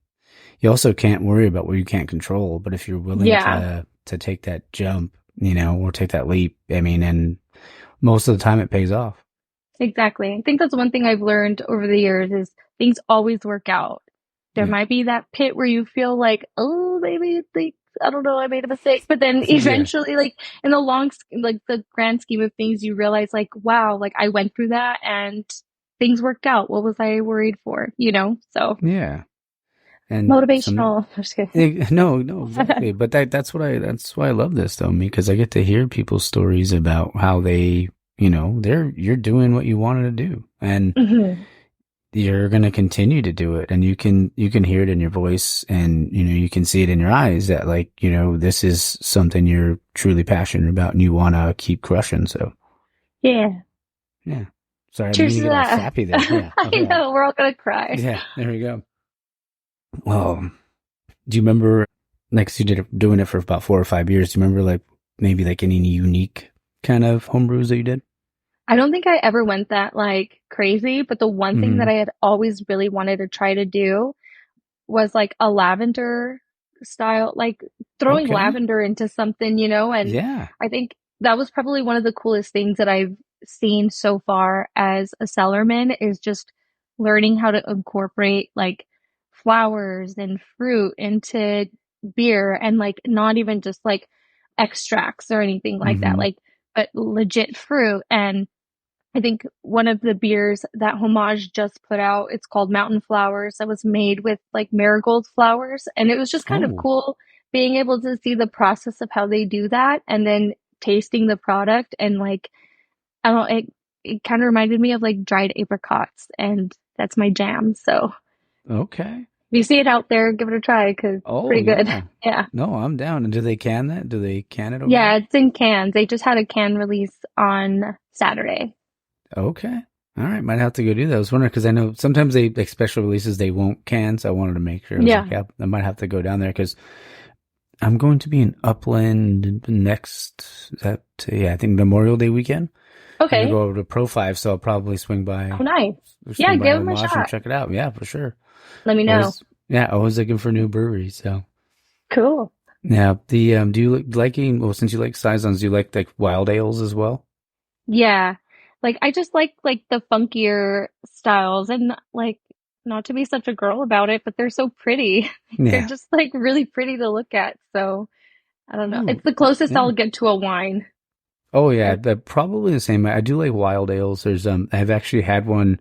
S1: you also can't worry about what you can't control. But if you're willing
S2: Yeah,
S1: to take that jump, or take that leap, and most of the time it pays off.
S2: exactly. I think that's one thing I've learned over the years is things always work out. There
S1: Yeah.
S2: might be that pit where you feel like, oh, maybe like, I don't know, I made a mistake. But then
S1: Yeah.
S2: eventually, like in like the grand scheme of things, you realize like, wow, like I went through that and things worked out. What was I worried for? So
S1: Yeah. And
S2: motivational. I'm just
S1: no, no,
S2: kidding.
S1: exactly. But that's why I love this though, because I get to hear people's stories about how they, you're doing what you wanted to do and
S2: Mhm.
S1: you're going to continue to do it. And you can hear it in your voice and, you can see it in your eyes that like, this is something you're truly passionate about and you want to keep crushing. So
S2: Yeah.
S1: yeah. Sorry, I didn't mean
S2: Cheers
S1: to
S2: to
S1: get all
S2: that.
S1: sappy there. Yeah.
S2: I
S1: Okay.
S2: know, we're all gonna cry.
S1: Yeah. There we go. Well, do you remember, like, 'cause you did doing it for about 4 or 5 years? Do you remember, like, maybe like any unique kind of homebrews that you did?
S2: I don't think I ever went that like crazy, but the one thing that
S1: Hmm.
S2: I had always really wanted to try to do was like a lavender style, like throwing
S1: Okay.
S2: lavender into something, and
S1: Yeah.
S2: I think that was probably one of the coolest things that I've seen so far as a cellarman is just learning how to incorporate like flowers and fruit into beer and like not even just like extracts or anything like that,
S1: Hmm.
S2: like but legit fruit. And I think one of the beers that Homage just put out, it's called Mountain Flowers, that was made with like marigold flowers. And it was just kind of
S1: Oh,
S2: cool being able to see the process of how they do that and then tasting the product. And like, I don't know, it kind of reminded me of like dried apricots, and that's my jam. So
S1: okay.
S2: if you see it out there, give it a try because it's
S1: Oh,
S2: pretty good.
S1: yeah.
S2: Yeah.
S1: No, I'm down. And do they can that? Do they can it over
S2: Yeah,
S1: there?
S2: it's in cans. They just had a can release on Saturday.
S1: Okay. All right. Might have to go do that. I was wondering because I know sometimes they like special releases, they won't can. So I wanted to make sure. I was like,
S2: Yeah.
S1: yeah, I might have to go down there because I'm going to be in Upland next, yeah, I think Memorial Day weekend. I'm going to
S2: Okay.
S1: go over to Pro 5, so I'll probably swing
S2: Oh,
S1: by,
S2: nice. Yeah,
S1: swing by
S2: give them a
S1: Homage and
S2: shot.
S1: check it out. Yeah, for sure.
S2: Let me know.
S1: Always looking for new breweries. So
S2: Cool.
S1: yeah, do you liking, well, since you like saisons, do you like wild ales as well?
S2: Yeah. Like I just like the funkier styles and like not to be such a girl about it, but they're so pretty. They're
S1: Yeah.
S2: just like really pretty to look at. So I don't know.
S1: Ooh,
S2: It's the closest
S1: yeah.
S2: I'll get to a wine.
S1: Oh yeah, probably the same. I do like wild ales. I've actually had one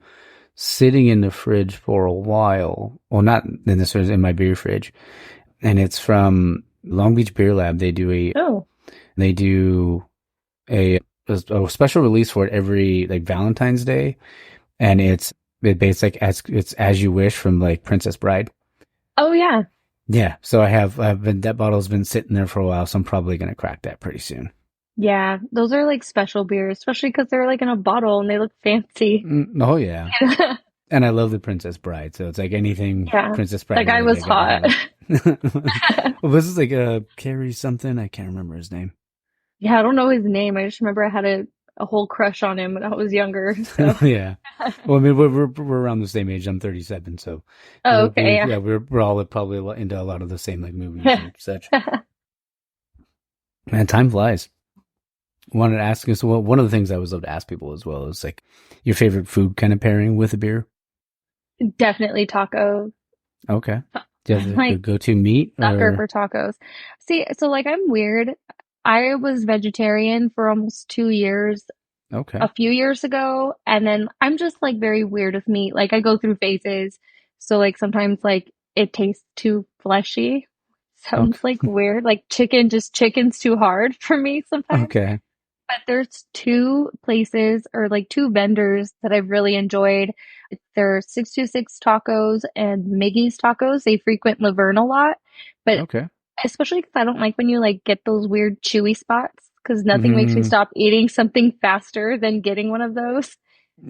S1: sitting in the fridge for a while. Well, not in this was in my beer fridge, and it's from Long Beach Beer Lab.
S2: Oh,
S1: They do a special release for it every like Valentine's Day, and it's like it's As You Wish from like Princess Bride.
S2: oh yeah.
S1: Yeah, so I've been that bottle's been sitting there for a while, so I'm probably gonna crack that pretty soon.
S2: Yeah, those are like special beers, especially because they're like in a bottle and they look fancy.
S1: Oh yeah. And I love the Princess Bride, so it's like anything
S2: Yeah,
S1: Princess
S2: that
S1: Bride
S2: guy
S1: related, I
S2: was
S1: gotta
S2: hot.
S1: have it. Well, this is like a Carrie something. I can't remember his name.
S2: Yeah, I don't know his name. I just remember I had a whole crush on him when I was younger. So,
S1: Yeah. Well, I mean, we're around the same age. I'm 37, so
S2: oh, okay,
S1: we
S2: yeah.
S1: yeah we're all probably into a lot of the same like movies and such. Man, time flies. Wanted to ask you, so one of the things I always love to ask people as well is like your favorite food kind of pairing with a beer.
S2: Definitely tacos.
S1: Okay. Do you
S2: I'm
S1: have a
S2: like
S1: go-to meat
S2: sucker
S1: or?
S2: for tacos. See, so like I'm weird. I was vegetarian for almost 2 years
S1: Okay.
S2: a few years ago, and then I'm just like very weird with meat. Like I go through phases. So like sometimes like it tastes too fleshy. Sounds
S1: Okay.
S2: like weird. Like chicken's too hard for me sometimes.
S1: Okay.
S2: But there's two places or like two vendors that I've really enjoyed. They're 626 Tacos and Miggy's Tacos. They frequent Laverne a lot, but
S1: Okay.
S2: especially because I don't like when you like get those weird chewy spots because nothing makes me
S1: Hmm.
S2: stop eating something faster than getting one of those.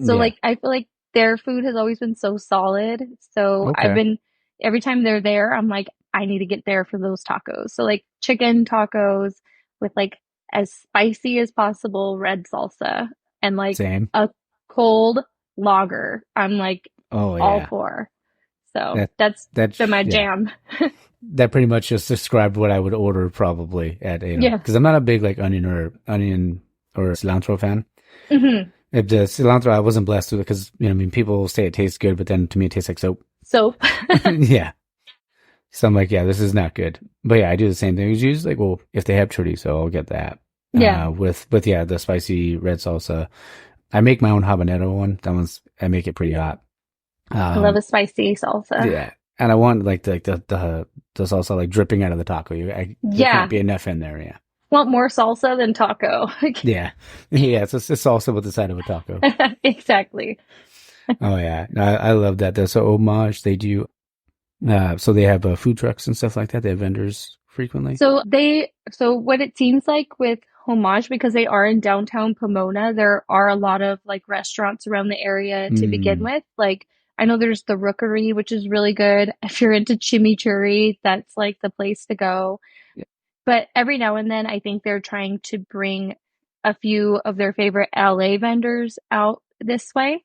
S2: So
S1: Yeah.
S2: like I feel like their food has always been so solid. So I've
S1: Okay.
S2: been every time they're there, I'm like, I need to get there for those tacos. So like chicken tacos with like as spicy as possible red salsa and like
S1: Same.
S2: a cold lager. I'm like
S1: Oh
S2: all
S1: yeah.
S2: for. So
S1: That
S2: that's been my
S1: yeah.
S2: jam.
S1: That pretty much just described what I would order probably at
S2: Yeah.
S1: because I'm not a big like onion or cilantro fan.
S2: Hmm.
S1: If the cilantro I wasn't blessed with it because I mean people say it tastes good, but then to me it tastes like soap.
S2: So
S1: Yeah. So I'm like, yeah, this is not good. But yeah, I do the same thing. It's usually like, well, if they have chorizo, I'll get that.
S2: yeah,
S1: With yeah, the spicy red salsa. I make my own habanero one. That one's I make it pretty hot.
S2: I love
S1: Um,
S2: a spicy salsa.
S1: yeah, and I want like the salsa like dripping out of the taco. There can't
S2: Yeah.
S1: be enough in there. Yeah,
S2: Want more salsa than taco.
S1: yeah, yeah. It's salsa with the side of a taco.
S2: Exactly.
S1: Oh yeah, I love that. So Homage, they do. So they have food trucks and stuff like that. They have vendors frequently.
S2: So what it seems like with Homage, because they are in downtown Pomona, there are a lot of like restaurants around the area to begin
S1: Mm,
S2: with. Like I know there's the Rookery, which is really good. If you're into chimichurri, that's like the place to go.
S1: yeah.
S2: But every now and then, I think they're trying to bring a few of their favorite LA vendors out this way.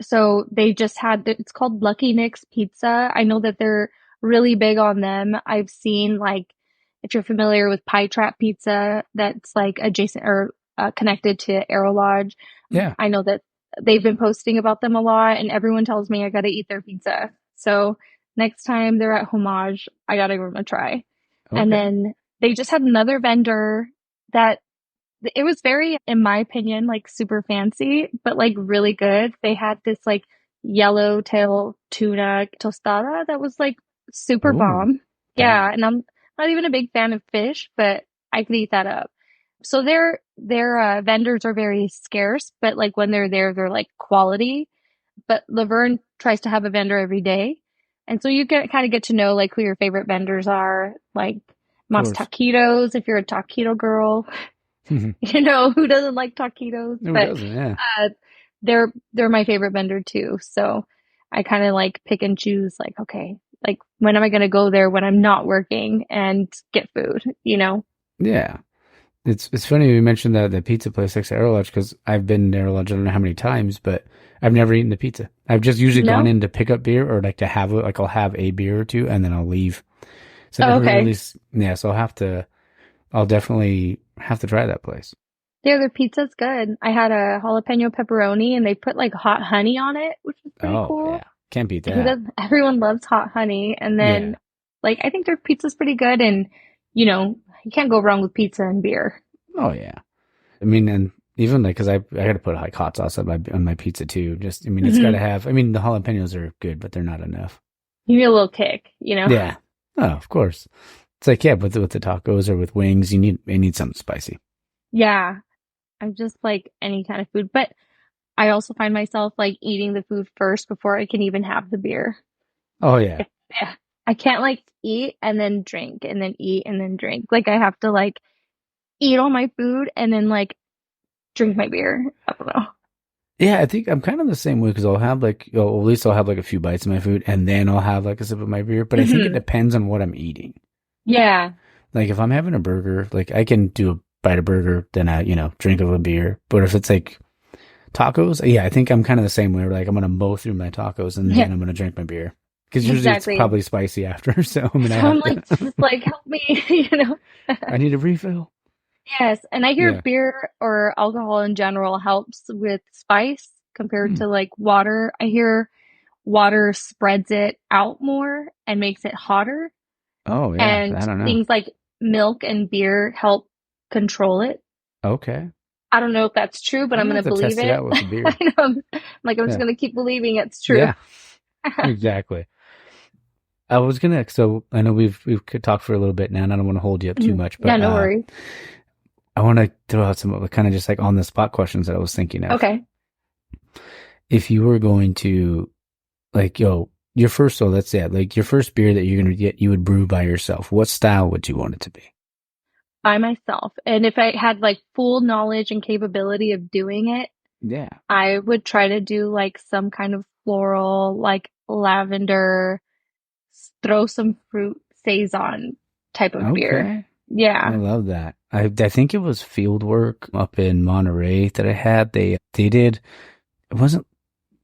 S2: So they just had, it's called Lucky Nick's Pizza. I know that they're really big on them. I've seen like, if you're familiar with Pie Trap Pizza, that's like adjacent or connected to Arrow Lodge.
S1: Yeah.
S2: I know that they've been posting about them a lot and everyone tells me I gotta eat their pizza. So next time they're at Homage, I gotta give them a try. And
S1: Okay.
S2: then they just had another vendor that it was very, in my opinion, like super fancy, but like really good. They had this like yellowtail tuna tostada that was like super
S1: Oh,
S2: bomb.
S1: dang.
S2: Yeah, and I'm not even a big fan of fish, but I could eat that up. So their vendors are very scarce, but like when they're there, they're like quality. But Laverne tries to have a vendor every day, and so you get kind of get to know like who your favorite vendors are, like
S1: Of
S2: Mas
S1: course.
S2: Taquitos if you're a taquito girl.
S1: Who
S2: Who doesn't like taquitos? But
S1: doesn't? Yeah.
S2: uh, they're my favorite vendor too. So I kind of like pick and choose. Like, okay, like when am I going to go there when I'm not working and get food?
S1: Yeah. It's funny you mentioned the pizza place next to Arrow Lodge because I've been to Arrow Lodge I don't know how many times, but I've never eaten the pizza. I've just usually gone
S2: No?
S1: in to pick up beer or like to have like I'll have a beer or two and then I'll leave. So I
S2: Oh,
S1: never really
S2: okay.
S1: yeah. So I'll definitely have to try that place.
S2: Yeah, their pizza's good. I had a jalapeno pepperoni and they put like hot honey on it, which is pretty
S1: Oh
S2: cool.
S1: yeah, can't beat
S2: Who
S1: that.
S2: does? Everyone loves hot honey. And then
S1: Yeah.
S2: like I think their pizza's pretty good and you can't go wrong with pizza and beer.
S1: Oh yeah. I mean, and even like because I got to put like hot sauce on my pizza too. Just I mean, it's got to
S2: Hmm.
S1: have. I mean, the jalapenos are good, but they're not enough.
S2: You need a little kick.
S1: Yeah. Oh, of course. It's like yeah, with the tacos or with wings, you need something spicy.
S2: Yeah, I'm just like any kind of food, but I also find myself like eating the food first before I can even have the beer.
S1: Oh yeah.
S2: Yeah. I can't like eat and then drink and then eat and then drink. Like I have to like eat all my food and then like drink my beer. I don't know.
S1: Yeah, I think I'm kind of the same way because I'll have like, at least I'll have like a few bites of my food and then I'll have like a sip of my beer. But I think it depends on what I'm eating.
S2: Yeah.
S1: Like if I'm having a burger, like I can do a bite of burger, then I, drink a little beer. But if it's like tacos, yeah, I think I'm kind of the same way. Like I'm gonna mow through my tacos and then I'm gonna drink my beer because usually it's probably spicy after. So I'm
S2: like, just like help me,
S1: I need a refill.
S2: Yes, and I hear beer or alcohol in general helps with spice compared to like water. I hear water spreads it out more and makes it hotter.
S1: Oh yeah,
S2: And
S1: I don't know.
S2: things like milk and beer help control it.
S1: Okay.
S2: I don't know if that's true, but I'm going to believe
S1: test it out with the beer.
S2: I know. I'm just going to keep believing it's true.
S1: Yeah, exactly. I was gonna. So I know we've could talk for a little bit now, and I don't want to hold you up too much. But
S2: yeah, no worries.
S1: I want to throw out some kind of just like on the spot questions that I was thinking of.
S2: Okay.
S1: If you were going to, like, your first, so let's say, like your first beer that you're gonna get, you would brew by yourself. What style would you want it to be?
S2: By myself, and if I had like full knowledge and capability of doing it,
S1: Yeah,
S2: I would try to do like some kind of floral, like lavender, throw some fruit saison type of beer. Yeah.
S1: I love that. I think it was Fieldwork up in Monterey that I had. They did. It wasn't.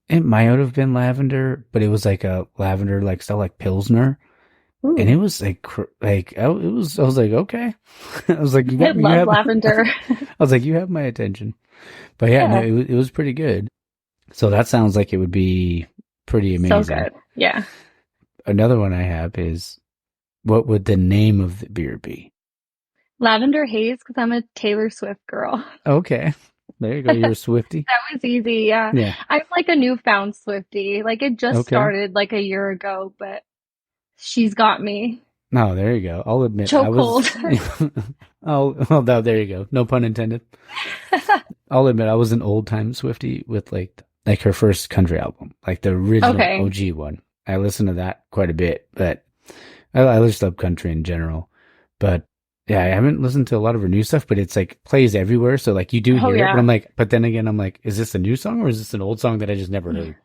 S1: It might have been lavender, but it was like a lavender like style like Pilsner. Ooh. And it was like I was like, okay. I was like,
S2: I love lavender.
S1: I was like, you have my attention. But yeah, no, it was pretty good. So that sounds like it would be pretty amazing.
S2: So good. Yeah.
S1: Another one I have is, what would the name of the beer be?
S2: Lavender Haze, because I'm a Taylor Swift girl.
S1: Okay. There you go. You're a Swiftie.
S2: That was easy. Yeah. I'm like a newfound Swiftie. Like it just started like a year ago, but she's got me.
S1: Oh, there you go. I'll admit I was. Oh, there you go. No pun intended. I'll admit I was an old time Swiftie with like her first country album, like the original OG one. I listened to that quite a bit, but I just love country in general. But yeah, I haven't listened to a lot of her new stuff, but it's like plays everywhere. So like you do hear it, but I'm like, but then again, I'm like, is this a new song or is this an old song that I just never heard?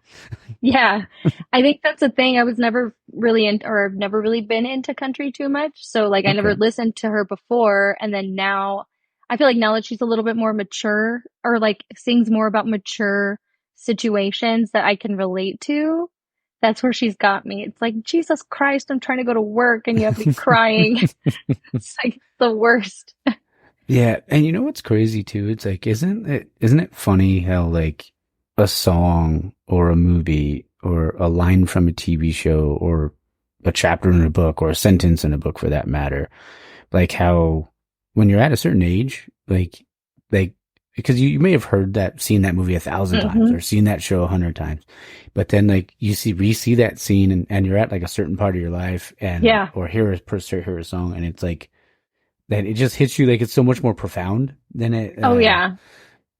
S2: Yeah, I think that's the thing. I was never really I've never really been into country too much. So like I never listened to her before. And then now I feel like now that she's a little bit more mature or like sings more about mature situations that I can relate to, that's where she's got me. It's like, Jesus Christ, I'm trying to go to work and you have me crying. It's like the worst.
S1: Yeah. And you know what's crazy too? It's like, isn't it funny how like a song or a movie or a line from a TV show or a chapter in a book or a sentence in a book for that matter, like how when you're at a certain age, like because you may have seen that movie 1,000 times or seen that show 100 times, but then like you re-see that scene and you're at like a certain part of your life and or hear a song and it's like that it just hits you like it's so much more profound than it.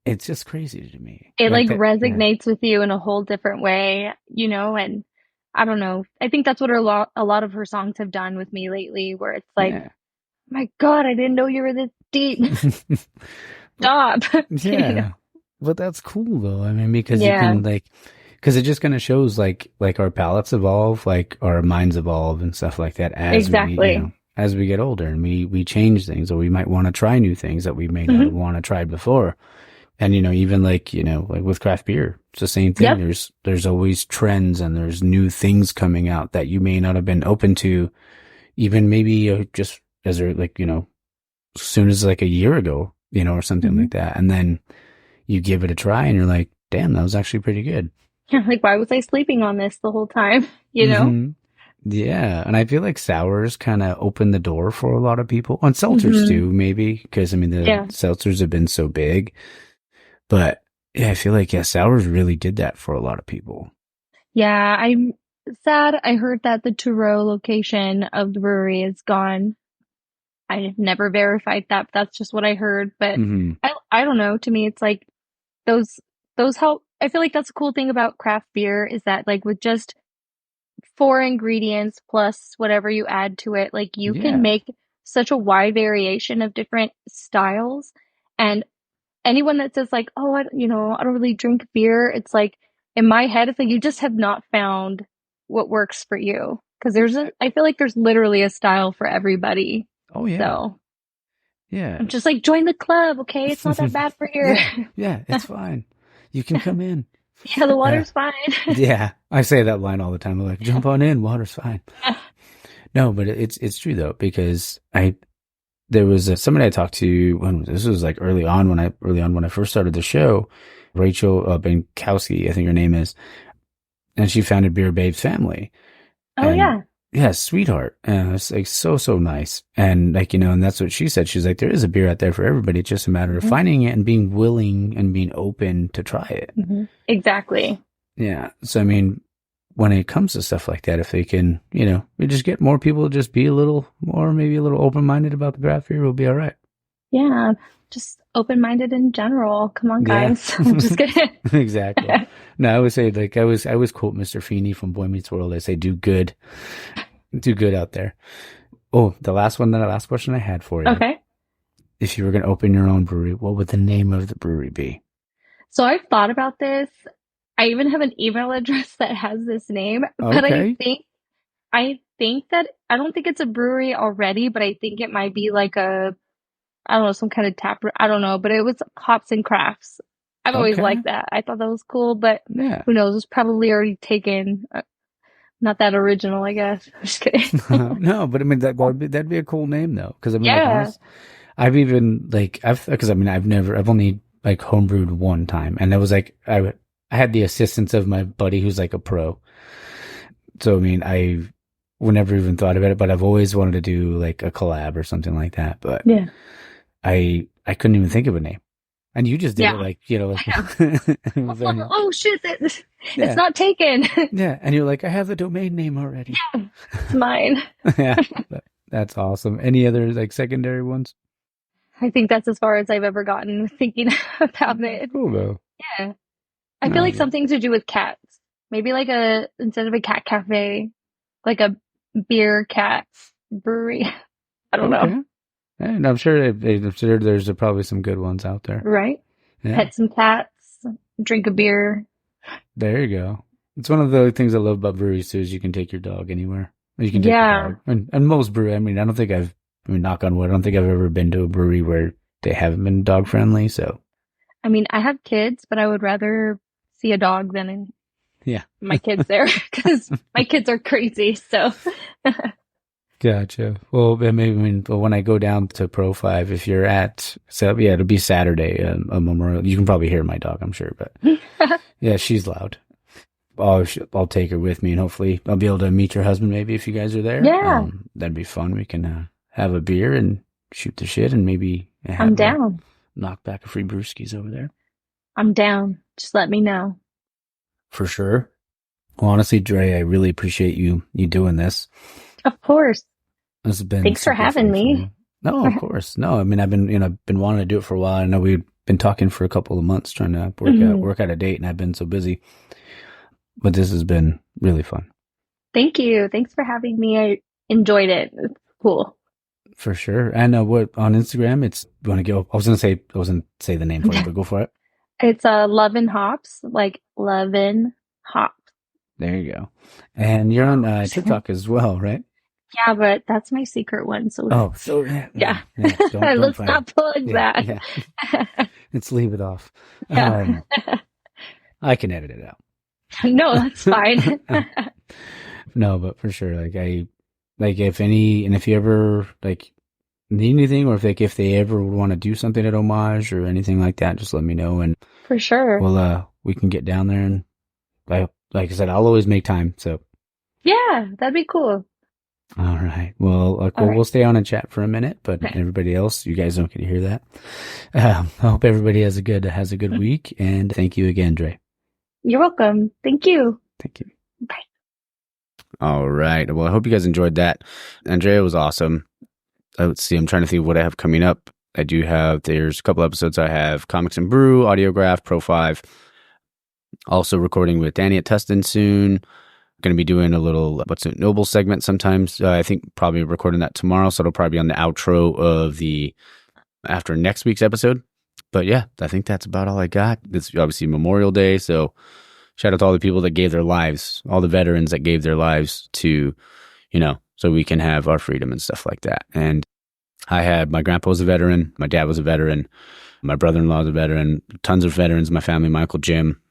S1: It's just crazy to me.
S2: It like resonates with you in a whole different way, and I don't know. I think that's what a lot of her songs have done with me lately, where it's like, my God, I didn't know you were this deep. Stop.
S1: Yeah. But that's cool though. I mean, because you can because it just kind of shows like our palates evolve, like our minds evolve and stuff like that as as we get older and we change things, or we might want to try new things that we may not have want to try before. And, even like with craft beer, it's the same thing. Yep. There's always trends and there's new things coming out that you may not have been open to even maybe just as as soon as like a year ago, or something like that. And then you give it a try and you're like, damn, that was actually pretty good.
S2: Yeah, like, why was I sleeping on this the whole time?
S1: Yeah. And I feel like sours kind of open the door for a lot of people. And seltzers too, maybe, because the seltzers have been so big. But yeah, I feel like, sours really did that for a lot of people. Yeah,
S2: I'm sad. I heard that the Turow location of the brewery is gone. I never verified that, but that's just what I heard. But I don't know. To me, it's like those help. I feel like that's the cool thing about craft beer is that like with just 4 ingredients plus whatever you add to it, like you can make such a wide variation of different styles. And anyone that says like, oh, I don't really drink beer. It's like, in my head, it's like, you just have not found what works for you. Cause I feel like there's literally a style for everybody.
S1: Oh, yeah.
S2: So
S1: yeah.
S2: I'm just like, join the club. Okay. It's not that bad for you.
S1: Yeah, it's fine. You can come in.
S2: Yeah, the water's fine.
S1: Yeah. I say that line all the time. I'm like, jump on in. Water's fine. No, but it's true though, because there was somebody I talked to this was like early on when I first started the show, Rachel Benkowski, I think her name is, and she founded Beer Babes Family.
S2: Oh, yeah.
S1: Yeah, sweetheart. It's like so nice. And like, and that's what she said. She's like, there is a beer out there for everybody. It's just a matter of finding it and being willing and being open to try it.
S2: Mm-hmm. Exactly.
S1: Yeah. So, I mean, when it comes to stuff like that, if they can, we just get more people to just be a little more, maybe a little open-minded about the craft beer, we'll be all right.
S2: Yeah. Just open-minded in general. Come on, guys. I'm just kidding.
S1: Exactly. No, I would say, like, I always quote Mr. Feeney from Boy Meets World. I say, do good out there. Oh, the last question I had for you.
S2: Okay.
S1: If you were going to open your own brewery, what would the name of the brewery be?
S2: So I've thought about this. I even have an email address that has this name, but I think that I don't think it's a brewery already, but I think it might be like I don't know, some kind of tap room. I don't know, but it was Hops and Crafts. I've always liked that. I thought that was cool, but who knows? It's probably already taken. Not that original, I guess. I'm just kidding.
S1: No, but I mean that'd be a cool name though, because I mean, I've only like homebrewed one time, and that was like I had the assistance of my buddy who's like a pro. So I mean, I never even thought about it, but I've always wanted to do like a collab or something like that. But I couldn't even think of a name. And you just did it like,
S2: oh shit, it's not taken.
S1: Yeah. And you're like, I have the domain name already.
S2: Yeah, it's mine.
S1: Yeah. That's awesome. Any other like secondary ones?
S2: I think that's as far as I've ever gotten thinking about it.
S1: Cool though.
S2: Yeah. I feel like something to do with cats. Maybe like instead of a cat cafe, like a beer cat brewery. I don't know.
S1: And I'm sure there's probably some good ones out there.
S2: Right? Yeah. Pet some cats, drink a beer.
S1: There you go. It's one of the things I love about breweries too, is you can take your dog anywhere. You can take your dog. And most breweries, I mean, knock on wood, I don't think I've ever been to a brewery where they haven't been dog friendly. So,
S2: I mean, I have kids, but I would rather see a dog than my kids there, because my kids are crazy. So.
S1: Gotcha. Well, when I go down to Pro 5, if you're it'll be Saturday, Memorial. You can probably hear my dog, I'm sure, but yeah, she's loud. I'll take her with me, and hopefully I'll be able to meet your husband maybe if you guys are there.
S2: Yeah.
S1: That'd be fun. We can have a beer and shoot the shit, and maybe
S2: I'm down.
S1: Knock back a free brewskis over there.
S2: I'm down. Just let me know.
S1: For sure. Well, honestly, Dre, I really appreciate you doing this.
S2: Of course.
S1: This has been
S2: Thanks for having me.
S1: No, of course. No, I mean, I've been wanting to do it for a while. I know we've been talking for a couple of months trying to work out a date, and I've been so busy. But this has been really fun.
S2: Thank you. Thanks for having me. I enjoyed it. It's cool.
S1: For sure. And what on Instagram? It's you want to go? I wasn't say the name for you, but go for it.
S2: It's Love and Hops, like Love and Hops.
S1: There you go. And you're on TikTok as well, right?
S2: Yeah, but that's my secret one. So
S1: yeah.
S2: Let's not plug that.
S1: Yeah. Let's leave it off.
S2: Yeah.
S1: I can edit it out.
S2: No, that's fine.
S1: No, but for sure, if you ever need anything, or if they ever want to do something at Homage or anything like that, just let me know, and
S2: for sure,
S1: we can get down there, and like I said, I'll always make time. So
S2: yeah, that'd be cool.
S1: All right. Well, we'll stay on and chat for a minute, but everybody else, you guys don't get to hear that. I hope everybody has a good week, and thank you again, Dre.
S2: You're welcome. Thank you.
S1: Thank you.
S2: Bye.
S1: All right. Well, I hope you guys enjoyed that. Andrea was awesome. Let's see. I'm trying to think of what I have coming up. There's a couple episodes I have Comics and Brew, Audiograph, Pro 5. Also recording with Danny at Tustin soon. Going to be doing a little What's It Noble segment sometimes. I think probably recording that tomorrow. So it'll probably be on the outro of after next week's episode. But yeah, I think that's about all I got. It's obviously Memorial Day. So shout out to all the people that gave their lives, all the veterans that gave their lives to, so we can have our freedom and stuff like that. And my grandpa was a veteran. My dad was a veteran. My brother-in-law is a veteran. Tons of veterans in my family, my Uncle Jim.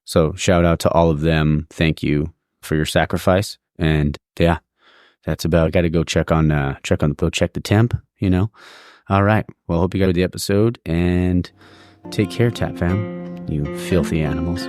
S1: So shout out to all of them. Thank you for your sacrifice. And yeah, that's about, got to go check the temp, All right. Well, hope you got the episode and take care, Tap fam, you filthy animals.